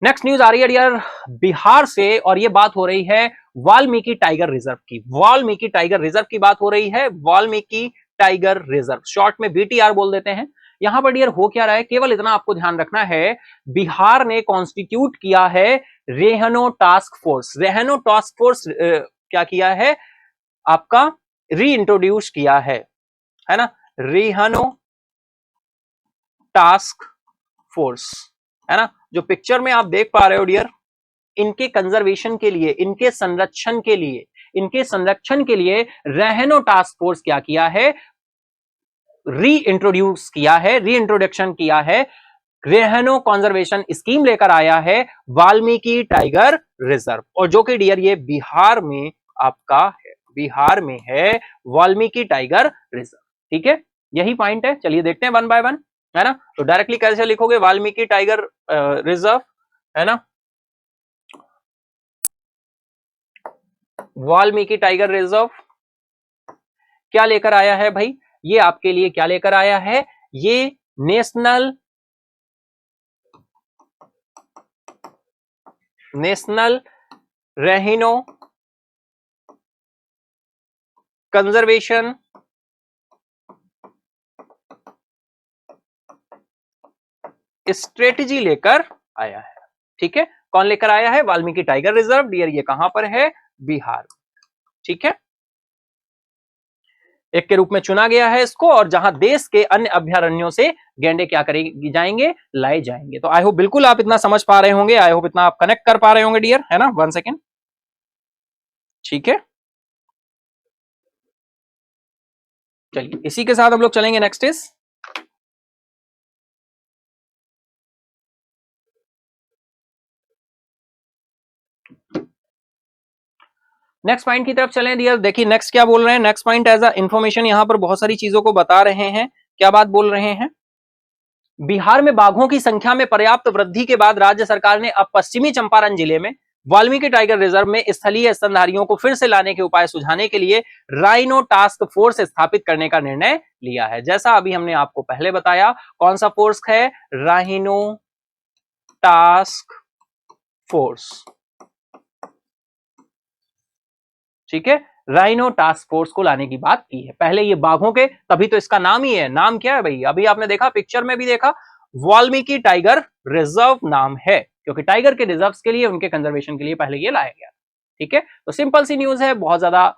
नेक्स्ट न्यूज आ रही है डियर बिहार से, और ये बात हो रही है वाल्मीकि टाइगर रिजर्व की। वाल्मीकि टाइगर रिजर्व की बात हो रही है, वाल्मीकि टाइगर रिजर्व, शॉर्ट में बीटीआर बोल देते हैं। यहां पर डियर हो क्या रहा है, केवल इतना आपको ध्यान रखना है, बिहार ने कॉन्स्टिट्यूट किया है रेहनो टास्क फोर्स। रेहनो टास्क फोर्स क्या किया है, आपका री इंट्रोड्यूस किया है ना, रेहनो टास्क फोर्स, है ना। जो पिक्चर में आप देख पा रहे हो डियर, इनके कंजर्वेशन के लिए, इनके संरक्षण के लिए, इनके संरक्षण के लिए रेहनो टास्क फोर्स क्या किया है, री इंट्रोड्यूस किया है, री इंट्रोडक्शन किया है, रेहनो कंजर्वेशन स्कीम लेकर आया है वाल्मीकि टाइगर रिजर्व, और जो कि डियर ये बिहार में आपका है, बिहार में है वाल्मीकि टाइगर रिजर्व। ठीक है, यही पॉइंट है। चलिए देखते हैं वन बाय वन, है ना। तो डायरेक्टली कैसे लिखोगे वाल्मीकि टाइगर रिजर्व, है ना, वाल्मीकि टाइगर रिजर्व क्या लेकर आया है भाई, ये आपके लिए क्या लेकर आया है, ये नेशनल रेहिनो कंजर्वेशन स्ट्रेटेजी लेकर आया है। ठीक है, कौन लेकर आया है, वाल्मीकि टाइगर रिजर्व डियर, ये कहां पर है, बिहार। ठीक है, एक के रूप में चुना गया है इसको, और जहां देश के अन्य अभ्यारण्यों से गैंडे क्या करेंगे, जाएंगे, लाए जाएंगे। तो आई होप बिल्कुल आप इतना समझ पा रहे होंगे, आई होप इतना आप कनेक्ट कर पा रहे होंगे डियर, है ना। 1 सेकेंड, ठीक है। चलिए इसी के साथ हम लोग चलेंगे नेक्स्ट इज, नेक्स्ट पॉइंट की तरफ चलें डियर। देखिए नेक्स्ट क्या बोल रहे हैं, next point as a information, यहां पर बहुत सारी चीजों को बता रहे हैं। क्या बात बोल रहे हैं, बिहार में बाघों की संख्या में पर्याप्त वृद्धि के बाद राज्य सरकार ने अब पश्चिमी चंपारण जिले में वाल्मीकि टाइगर रिजर्व में स्थलीय स्तनधारियों को फिर से लाने के उपाय सुझाने के लिए राइनो टास्क फोर्स स्थापित करने का निर्णय लिया है। जैसा अभी हमने आपको पहले बताया, कौन सा फोर्स है, राइनो टास्क फोर्स। ठीक है, राइनो टास्क फोर्स को लाने की बात की है। पहले ये बाघों के, तभी तो इसका नाम ही है, नाम क्या है भाई, अभी आपने देखा पिक्चर में भी देखा, वाल्मीकि टाइगर रिजर्व नाम है, क्योंकि टाइगर के रिजर्व के लिए, उनके कंजर्वेशन के लिए पहले ये लाया गया। ठीक है, तो सिंपल सी न्यूज है, बहुत ज्यादा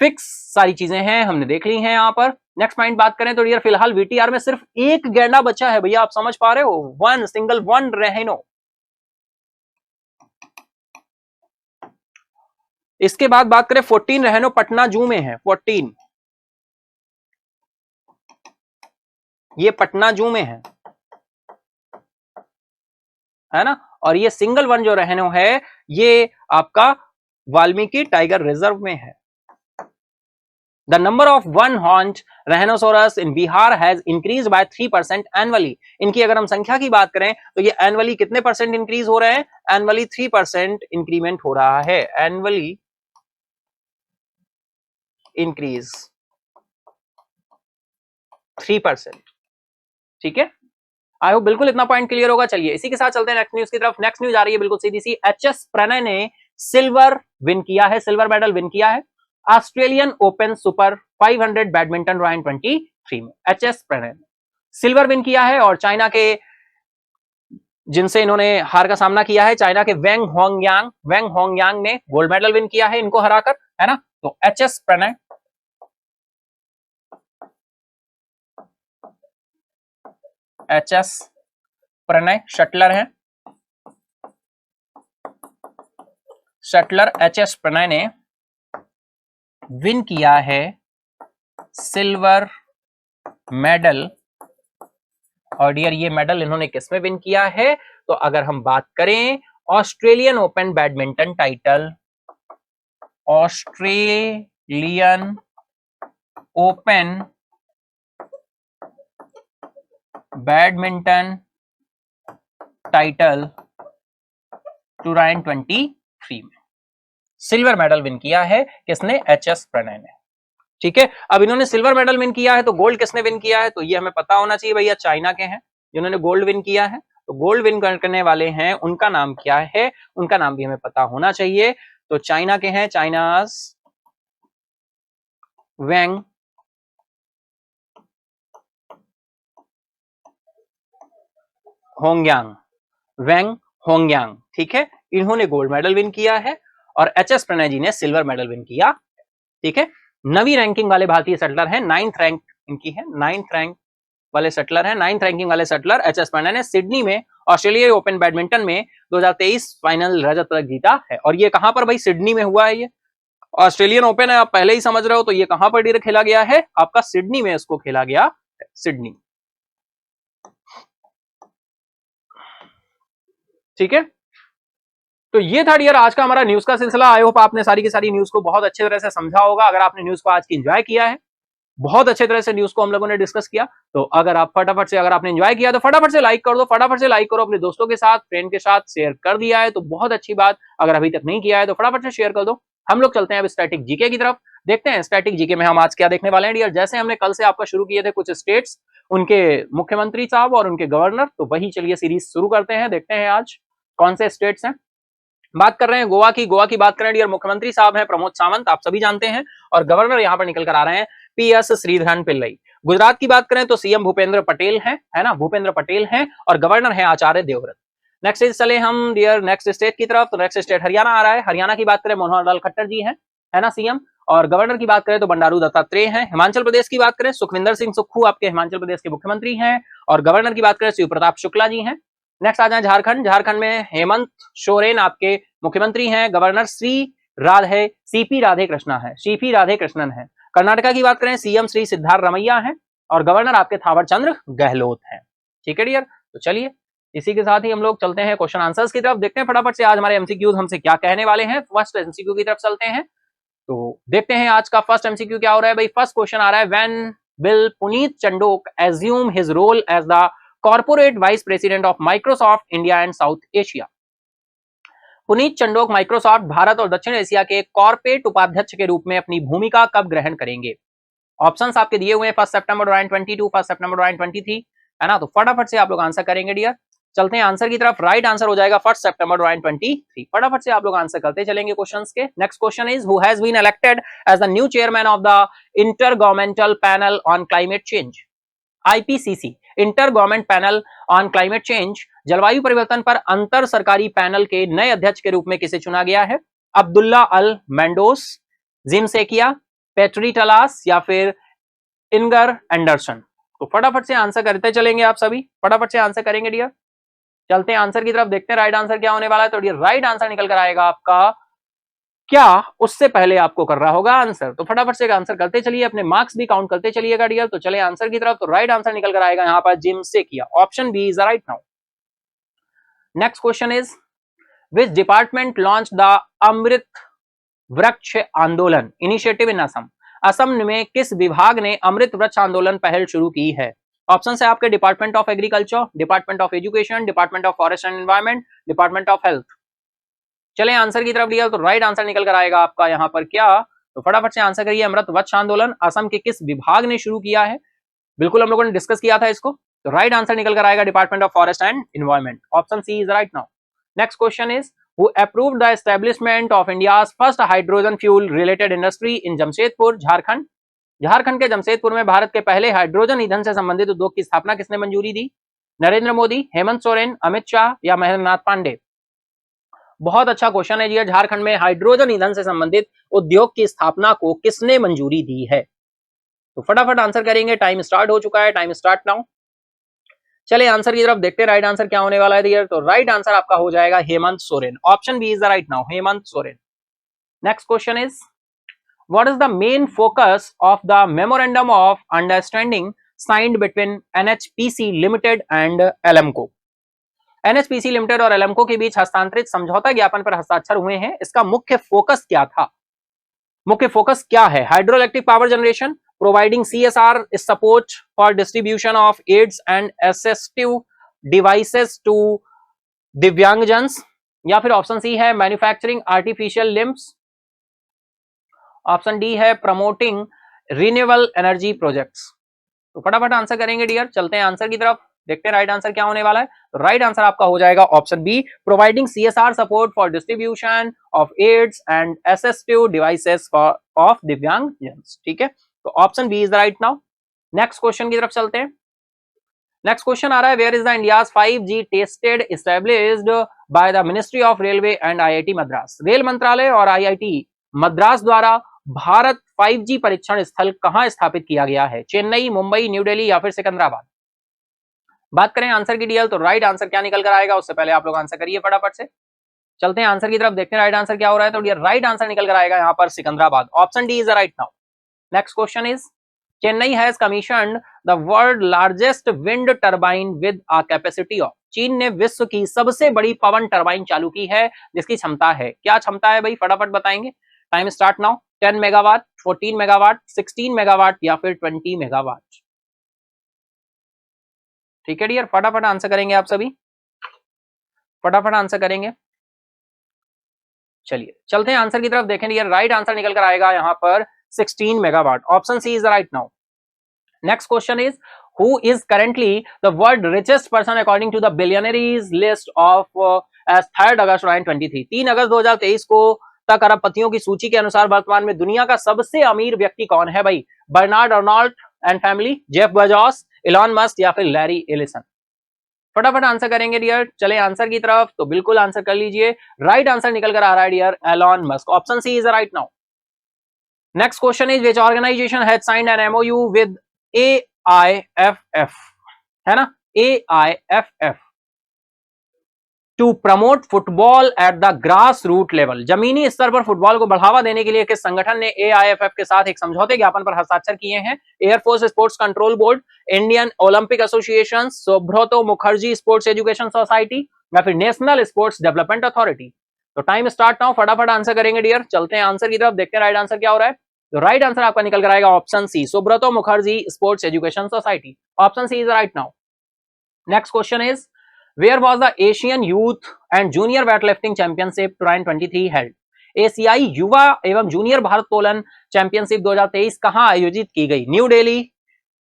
फिक्स सारी चीजें हैं, हमने देख ली हैं यहां पर। नेक्स्ट पॉइंट बात करें तो डियर, फिलहाल वीटीआर में सिर्फ एक गैंडा बचा है भैया, आप समझ पा रहे हो, वन सिंगल वन रेहिनो। इसके बाद बात करें 14 रेहिनो पटना जू में है, 14 ये पटना जू में है ना। और ये सिंगल वन जो रेहिनो है, ये आपका वाल्मीकि टाइगर रिजर्व में है। The number of one-horned rhinoceros in Bihar has increased by 3% annually. इनकी अगर हम संख्या की बात करें तो ये एनुअली कितने परसेंट इंक्रीज हो रहे हैं, एनुअली 3% इंक्रीमेंट हो रहा है, एनुअली इंक्रीज 3%। ठीक है, आई होप बिल्कुल इतना पॉइंट क्लियर होगा। चलिए इसी के साथ चलते हैं नेक्स्ट न्यूज की तरफ। नेक्स्ट न्यूज आ रही है बिल्कुल सीधी सी, एचएस प्रणय ने सिल्वर विन किया है, सिल्वर मेडल विन किया है Australian open super 500 badminton royal 23 में। एचएस प्रणय ने सिल्वर विन किया है, और चाइना के, जिनसे इन्होंने हार का सामना किया है, चाइना के वेंग होंगयांग ने गोल्ड मेडल विन किया है इनको हराकर, है ना। तो HS Prannoy, HS Prannoy shuttler है, शटलर एचएस प्रणय ने विन किया है सिल्वर मेडल। और डियर ये मेडल इन्होंने किसमें विन किया है, तो अगर हम बात करें Australian open badminton title, Australian open badminton title 2023 में सिल्वर मेडल विन किया है किसने, एचएस प्रणय ने। ठीक है, अब इन्होंने सिल्वर मेडल विन किया है, तो गोल्ड किसने विन किया है, तो ये हमें पता होना चाहिए भैया, चाइना के हैं जिन्होंने गोल्ड विन किया है। तो गोल्ड विन करने वाले हैं उनका नाम क्या है, उनका नाम भी हमें पता होना चाहिए। तो चाइना के हैं, चाइनाज वेंग होंगयांग, वेंग होंगयांग, ठीक है, इन्होंने गोल्ड मेडल विन किया है और एच.एस. प्रणय जी ने सिल्वर मेडल विन किया, ठीक है। नवी रैंकिंग वाले भारतीय शटलर हैं, 9th रैंक इनकी है, 9th रैंक वाले शटलर हैं, 9th रैंकिंग वाले शटलर एच.एस. प्रणय ने सिडनी में ऑस्ट्रेलिया ओपन बैडमिंटन में 2023 फाइनल रजत पदक जीता है। और ये कहां पर भाई, सिडनी में हुआ है, ये ऑस्ट्रेलियन ओपन है, आप पहले ही समझ रहे हो। तो ये कहां पर खेला गया है, आपका सिडनी में इसको खेला गया है, सिडनी, ठीक है। तो ये था डियर आज का हमारा न्यूज का सिलसिला। आई होप आपने सारी की सारी न्यूज को बहुत अच्छे तरह से समझा होगा। अगर आपने न्यूज को आज की एंजॉय किया है, बहुत अच्छे तरह से न्यूज को हम लोगों ने डिस्कस किया, तो अगर आप फटाफट से, अगर आपने एंजॉय किया तो फटाफट से लाइक कर दो, फटाफट से लाइक करो, अपने दोस्तों के साथ, फ्रेंड के साथ शेयर कर दिया है तो बहुत अच्छी बात, अगर अभी तक नहीं किया है तो फटाफट से शेयर कर दो। हम लोग चलते हैं अब स्टैटिक जीके की तरफ, देखते हैं स्टैटिक जीके में हम आज क्या देखने वाले हैं डियर। जैसे हमने कल से आपका शुरू किए थे कुछ स्टेट्स, उनके मुख्यमंत्री साहब और उनके गवर्नर, तो वही चलिए सीरीज शुरू करते हैं, देखते हैं आज कौन से स्टेट्स हैं। बात कर रहे हैं गोवा की, गोवा की बात करें डियर, मुख्यमंत्री साहब हैं प्रमोद सावंत, आप सभी जानते हैं, और गवर्नर यहां पर निकल कर आ रहे हैं पी.एस. श्रीधरन पिल्लई। गुजरात की बात करें तो सीएम भूपेंद्र पटेल हैं, है ना, भूपेंद्र पटेल हैं, और गवर्नर है आचार्य देवव्रत। नेक्स्ट चले हम डियर नेक्स्ट स्टेट की तरफ, तो नेक्स्ट स्टेट हरियाणा आ रहा है। हरियाणा की बात करें मनोहर लाल खट्टर जी हैं, है ना, सीएम, और गवर्नर की बात करें तो बंडारू दत्तात्रेय हैं। हिमाचल प्रदेश की बात करें सुखविंदर सिंह सुक्खू आपके हिमाचल प्रदेश के मुख्यमंत्री हैं, और गवर्नर की बात करें शिव प्रताप शुक्ला जी हैं। नेक्स्ट आ जाए झारखंड, झारखंड में हेमंत सोरेन आपके मुख्यमंत्री हैं, गवर्नर सीपी राधे कृष्णा है, सीपी राधे कृष्णन है। कर्नाटका की बात करें सीएम श्री सिद्धार्थ रमैया हैं, और गवर्नर आपके थावर चंद्र गहलोत हैं, ठीक है डियर। तो चलिए इसी के साथ ही हम लोग चलते हैं क्वेश्चन आंसर्स की तरफ, देखते हैं फटाफट से आज हमारे एमसीक्यूज हमसे क्या कहने वाले हैं। फर्स्ट एमसीक्यू की तरफ चलते हैं, तो देखते हैं आज का फर्स्ट एमसीक्यू क्या हो रहा है भाई। फर्स्ट क्वेश्चन आ रहा है, when will Puneet Chandok assume his role as the corporate vice president of Microsoft India and South Asia. Puneet Chandok Microsoft Bharat और दक्षिण एशिया के कॉर्पोरेट उपाध्यक्ष के रूप में अपनी भूमिका कब ग्रहण करेंगे। ऑप्शंस आपके दिए हुए हैं, 1 सितंबर 2022, 1 सितंबर 2023, है ना। तो फटाफट से आप लोग आंसर करेंगे डियर। चलते हैं आंसर की तरफ, राइट आंसर हो जाएगा 1 सितंबर 2023। फटाफट से आप लोग आंसर करते चलेंगे क्वेश्चंस के। Next question is, who has been elected as the new chairman of the inter governmental panel on climate change. IPCC, inter government panel on climate change, जलवायु परिवर्तन पर अंतर सरकारी पैनल के नए अध्यक्ष के रूप में किसे चुना गया है। अब्दुल्ला अल मेंडोस, जिम सेकिया, पेट्री टलास, या फिर इनगर एंडरसन। तो फटाफट से आंसर करते चलेंगे आप सभी, फटाफट से आंसर करेंगे डियर। चलते हैं आंसर की तरफ, देखते हैं राइट आंसर क्या होने वाला है। तो डियर राइट आंसर निकल कर आएगा आपका, क्या उससे पहले आपको कर रहा होगा आंसर, तो फटाफट से आंसर करते चलिए, अपने मार्क्स भी काउंट करते चलिएगा डियर। तो चले आंसर की तरफ, तो राइट आंसर निकल कर आएगा यहाँ पर जिम से किया, option B is right now. Next question is, which department launch the Amrit Vriksh Andolan initiative in Assam. Assam में किस विभाग ने अमृत वृक्ष आंदोलन पहल शुरू की है। ऑप्शन है आपके, department of agriculture, department of education, department of forest and environment, department of health. चले आंसर की तरफ लिया, तो राइट आंसर निकल कर आएगा आपका यहाँ पर क्या, तो फटाफट से आंसर करिए। अमृत वृक्ष आंदोलन असम के किस विभाग ने शुरू किया है, बिल्कुल हम लोगों ने डिस्कस किया था इसको। तो राइट आंसर निकल कर आएगा department of forest and environment, option C is right now. Next question is, who approved the establishment of India's first hydrogen fuel related industry in Jamshedpur, Jharkhand. Jharkhand के जमशेदपुर में भारत के पहले हाइड्रोजन ईंधन से संबंधित उद्योग की स्थापना किसने मंजूरी दी। नरेंद्र मोदी, हेमंत सोरेन, अमित शाह, या महेंद्रनाथ पांडे। बहुत अच्छा क्वेश्चन है जी, झारखंड में हाइड्रोजन ईंधन से संबंधित उद्योग की स्थापना को किसने मंजूरी दी है। तो फटाफट आंसर करेंगे, टाइम स्टार्ट हो चुका है, टाइम स्टार्ट नाउ। चलिए आंसर की तरफ देखते हैं राइट आंसर क्या होने वाला है डियर। तो राइट आंसर आपका हो जाएगा Hemant Soren, option B is the right now, Hemant Soren. Next question is, what is the main focus of the memorandum of understanding signed between NHPC limited and ALIMCO. NHPC limited और एलएमको के बीच हस्तांतरित समझौता ज्ञापन पर हस्ताक्षर हुए हैं, इसका मुख्य फोकस क्या था, मुख्य फोकस क्या है। Hydroelectric power generation, providing CSR support for distribution of aids and assistive devices to दिव्यांगजन्स, या फिर ऑप्शन सी है manufacturing artificial limbs, option D है प्रमोटिंग रिन्यूएबल एनर्जी प्रोजेक्ट्स। तो फटाफट आंसर करेंगे डियर, चलते हैं आंसर की तरफ। देखते हैं राइट आंसर क्या होने वाला है। तो राइट आंसर आपका हो जाएगा option B, providing CSR support for distribution of aids and assistive devices for of दिव्यांग जन्स। ठीक है, तो option B is the right now. Next question की तरफ चलते हैं। नेक्स्ट क्वेश्चन आ रहा है, where is the India's 5G tested established by the ministry of railway and IIT Madras. Rail मंत्रालय और IIT मद्रास द्वारा भारत 5G परीक्षण स्थल कहां स्थापित किया गया है? चेन्नई, मुंबई, न्यू दिल्ली या फिर सिकंदराबाद? बात करें आंसर की डिटेल, तो राइट आंसर क्या निकल कर आएगा उससे पहले आप लोग आंसर करिए फटाफट से। चलते हैं आंसर की तरफ, देखते हैं राइट आंसर क्या हो रहा है। तो राइट आंसर निकल कर आएगा यहाँ पर Secunderabad, option D is the right now. Next question is, Chennai has commissioned the world largest wind turbine with a capacity of. चीन ने विश्व की सबसे बड़ी पवन टरबाइन चालू की है जिसकी क्षमता है, क्या क्षमता है भाई फटाफट बताएंगे। Time start now. 10 megawatt, 14 megawatt, 16 megawatt या फिर 20 मेगावाट? ठीक है डियर, फटाफट आंसर करेंगे आप सभी, फटाफट आंसर करेंगे। चलिए चलते हैं आंसर की तरफ, देखें डियर राइट आंसर निकल कर आएगा यहाँ पर 16 megawatt, option C is the right now. Next question is, who is currently the world richest person according to the billionaires list of as 3rd August 2023। 3 अगस्त 2023 को तक अरबपतियों की सूची के अनुसार वर्तमान में दुनिया का सबसे अमीर व्यक्ति कौन है भाई? Bernard Arnault and family, Jeff Bezos, Elon Musk या फिर लैरी एलिसन? फटाफट आंसर करेंगे डियर, चले आंसर की तरफ, तो बिल्कुल आंसर कर लीजिए। राइट आंसर निकल कर आ रहा है dear, Elon Musk, option C is right now. Next question is, which organisation has signed an MOU with AIFF, है ना, AIFF to promote football at the grass root level. जमीनी स्तर पर फुटबॉल को बढ़ावा देने के लिए किस संगठन ने AIFF के साथ एक समझौते ज्ञापन पर हस्ताक्षर किए हैं? Air force sports control board, Indian Olympic association, Subroto Mukherjee sports education society या फिर नेशनल स्पोर्ट्स डेवलपमेंट अथॉरिटी? तो टाइम स्टार्ट नाउ, फटाफट आंसर करेंगे डियर। चलते हैं आंसर की तरफ, देखते हैं राइट आंसर क्या हो रहा है। तो राइट आंसर आपका निकल कर आएगा option C, Subroto Mukherjee sports education society, option C is right now. Next question is, where was the Asian youth and junior weightlifting championship 2023 held? एशियाई युवा एवं जूनियर भारोत्तोलन चैंपियनशिप 2023 कहां आयोजित की गई? New Delhi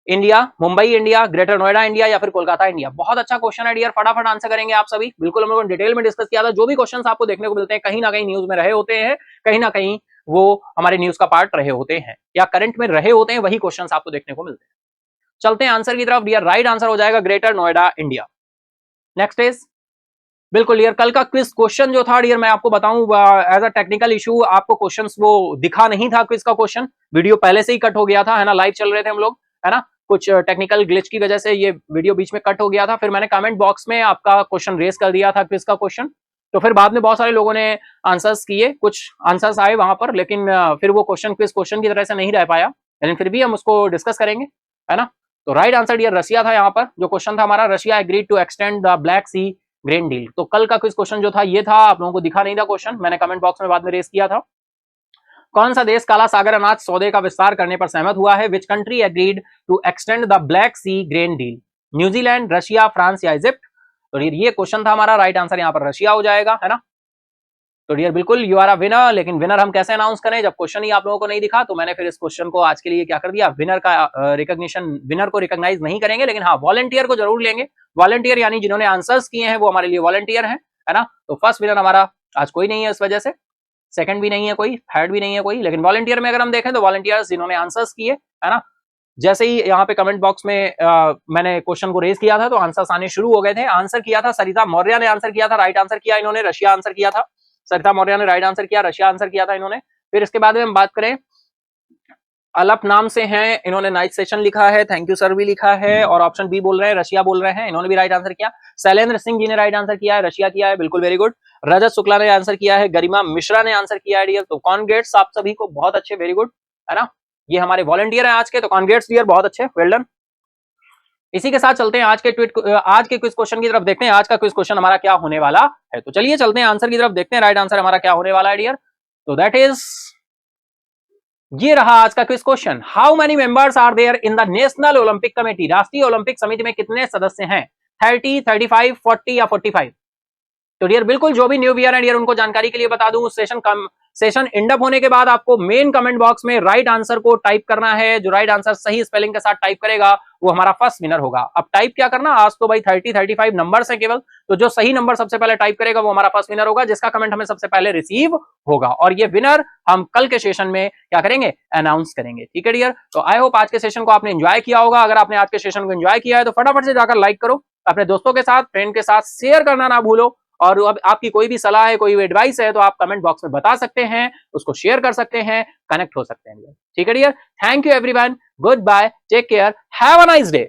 India, Mumbai India, greater Noida India या फिर कोलकाता इंडिया? बहुत अच्छा क्वेश्चन है डियर, फटाफट आंसर करेंगे आप सभी। बिल्कुल हम लोगों ने डिटेल में डिस्कस किया था, जो भी क्वेश्चंस आपको देखने को मिलते हैं कहीं ना कहीं न्यूज में रहे होते हैं, कहीं ना कहीं वो हमारे न्यूज का पार्ट रहे होते हैं या करंट में रहे होते हैं, वही क्वेश्चंस आपको देखने को मिलते हैं। चलते हैं आंसर की तरफ डियर, राइट आंसर हो जाएगा greater Noida India. Next is, बिल्कुल डियर कल का क्विज क्वेश्चन जो था डियर, मैं आपको बताऊं एज अ टेक्निकल इशू आपको क्वेश्चंस वो दिखा नहीं था, क्विज का क्वेश्चन वीडियो पहले से ही कट हो गया था, है ना, लाइव चल रहे थे हम लोग, है ना, कुछ टेक्निकल ग्लिच की वजह से ये वीडियो बीच में कट हो गया था। फिर मैंने कमेंट बॉक्स में आपका क्वेश्चन रेस कर दिया था क्विज का क्वेश्चन, तो फिर बाद में बहुत सारे लोगों ने आंसर्स किए, कुछ आंसर्स आए वहां पर, लेकिन फिर वो क्वेश्चन क्विज क्वेश्चन की तरह से नहीं रह पाया, लेकिन फिर भी हम उसको डिस्कस करेंगे, है ना। तो राइट आंसर डियर रशिया था यहाँ पर, जो क्वेश्चन था हमारा, Russia agreed to extend the Black Sea grain deal. तो कल का क्विज क्वेश्चन जो था ये था, आप लोगों को दिखा नहीं था क्वेश्चन, मैंने कमेंट बॉक्स में बाद में रेस किया था। कौन सा देश काला सागर अनाज सौदे का विस्तार करने पर सहमत हुआ है? Which country agreed to extend the Black Sea grain deal? New Zealand, Russia, France या इजिप्ट? तो ये क्वेश्चन था हमारा, राइट आंसर यहाँ पर रशिया हो जाएगा, है ना। तो डियर बिल्कुल यू आर अ विनर, लेकिन विनर हम कैसे अनाउंस करें जब क्वेश्चन ही आप लोगों को नहीं दिखा? तो मैंने फिर इस क्वेश्चन को आज के लिए क्या कर दिया, विनर का रिकॉग्निशन, विनर को रिकॉग्नाइज नहीं करेंगे, लेकिन हाँ वॉलंटियर को जरूर लेंगे। वॉलंटियर यानी जिन्होंने आंसर्स किए हैं वो हमारे लिए वॉलंटियर हैं, है ना। तो फर्स्ट विनर हमारा आज कोई नहीं है इस वजह से, सेकंड भी नहीं है कोई, थर्ड भी नहीं है कोई, लेकिन वॉलंटियर में अगर हम देखें तो वॉलंटियर्स जिन्होंने आंसर्स किए, है ना, जैसे ही यहाँ पे कमेंट बॉक्स में मैंने क्वेश्चन को रेज किया था तो आंसर्स आने शुरू हो गए थे। आंसर किया था सरिता मौर्य ने, आंसर किया था, राइट आंसर किया इन्होंने, रशिया आंसर किया था, सरिता मौर्य ने राइट आंसर किया, रशिया आंसर किया था इन्होंने। फिर इसके बाद में हम बात करें, अलप नाम से हैं, इन्होंने नाइट सेशन लिखा है, थैंक यू सर भी लिखा है, और ऑप्शन बी बोल रहे हैं, रशिया बोल रहे हैं, इन्होंने भी राइट आंसर किया। शैलेंद्र सिंह जी ने राइट आंसर किया है, रशिया किया है, बिल्कुल वेरी गुड। रजत शुक्ला ने आंसर किया है, गरिमा मिश्रा ने आंसर किया है डियर, तो कॉन्ग्रेट्स आप सभी को, बहुत अच्छे, वेरी गुड, है ना। ये हमारे वॉलंटियर हैं आज के, तो कॉन्ग्रेट्स डियर, बहुत अच्छे, वेल डन। इसी के साथ चलते हैं आज के क्विज क्वेश्चन की तरफ, देखते हैं आज का क्विज क्वेश्चन हमारा क्या होने वाला है। तो चलिए चलते हैं आंसर की तरफ, देखते हैं राइट आंसर हमारा क्या होने वाला है डियर। तो दैट इज, ये रहा आज का quiz question, how many members are there in the national Olympic committee? राष्ट्रीय ओलंपिक समिति में कितने सदस्य हैं? 30, 35, 40 या 45? तो डियर बिल्कुल जो भी न्यू ईयर है डियर उनको जानकारी के लिए बता दूं, सेशन सेशन एंड अप होने के बाद आपको मेन कमेंट बॉक्स में राइट आंसर को टाइप करना है। जो राइट आंसर सही स्पेलिंग के साथ टाइप करेगा वो हमारा फर्स्ट विनर होगा। अब टाइप क्या करना, आज तो भाई 30-35 नंबर्स हैं केवल, तो जो सही नंबर सबसे पहले टाइप करेगा वो हमारा फर्स्ट विनर होगा, जिसका कमेंट हमें सबसे पहले रिसीव होगा। और ये विनर हम कल के सेशन में क्या करेंगे, अनाउंस करेंगे। ठीक है डियर, तो आई होप आज के सेशन को आपने एंजॉय किया होगा। अगर आपने आज के सेशन को एंजॉय किया है तो फटाफट से जाकर लाइक करो, अपने दोस्तों के साथ, फ्रेंड के साथ शेयर करना ना भूलो। और अब आपकी कोई भी सलाह है, कोई भी एडवाइस है तो आप कमेंट बॉक्स में बता सकते हैं, उसको शेयर कर सकते हैं, कनेक्ट हो सकते हैं। ठीक है dear, thank you everyone, good bye, take care, have a nice day.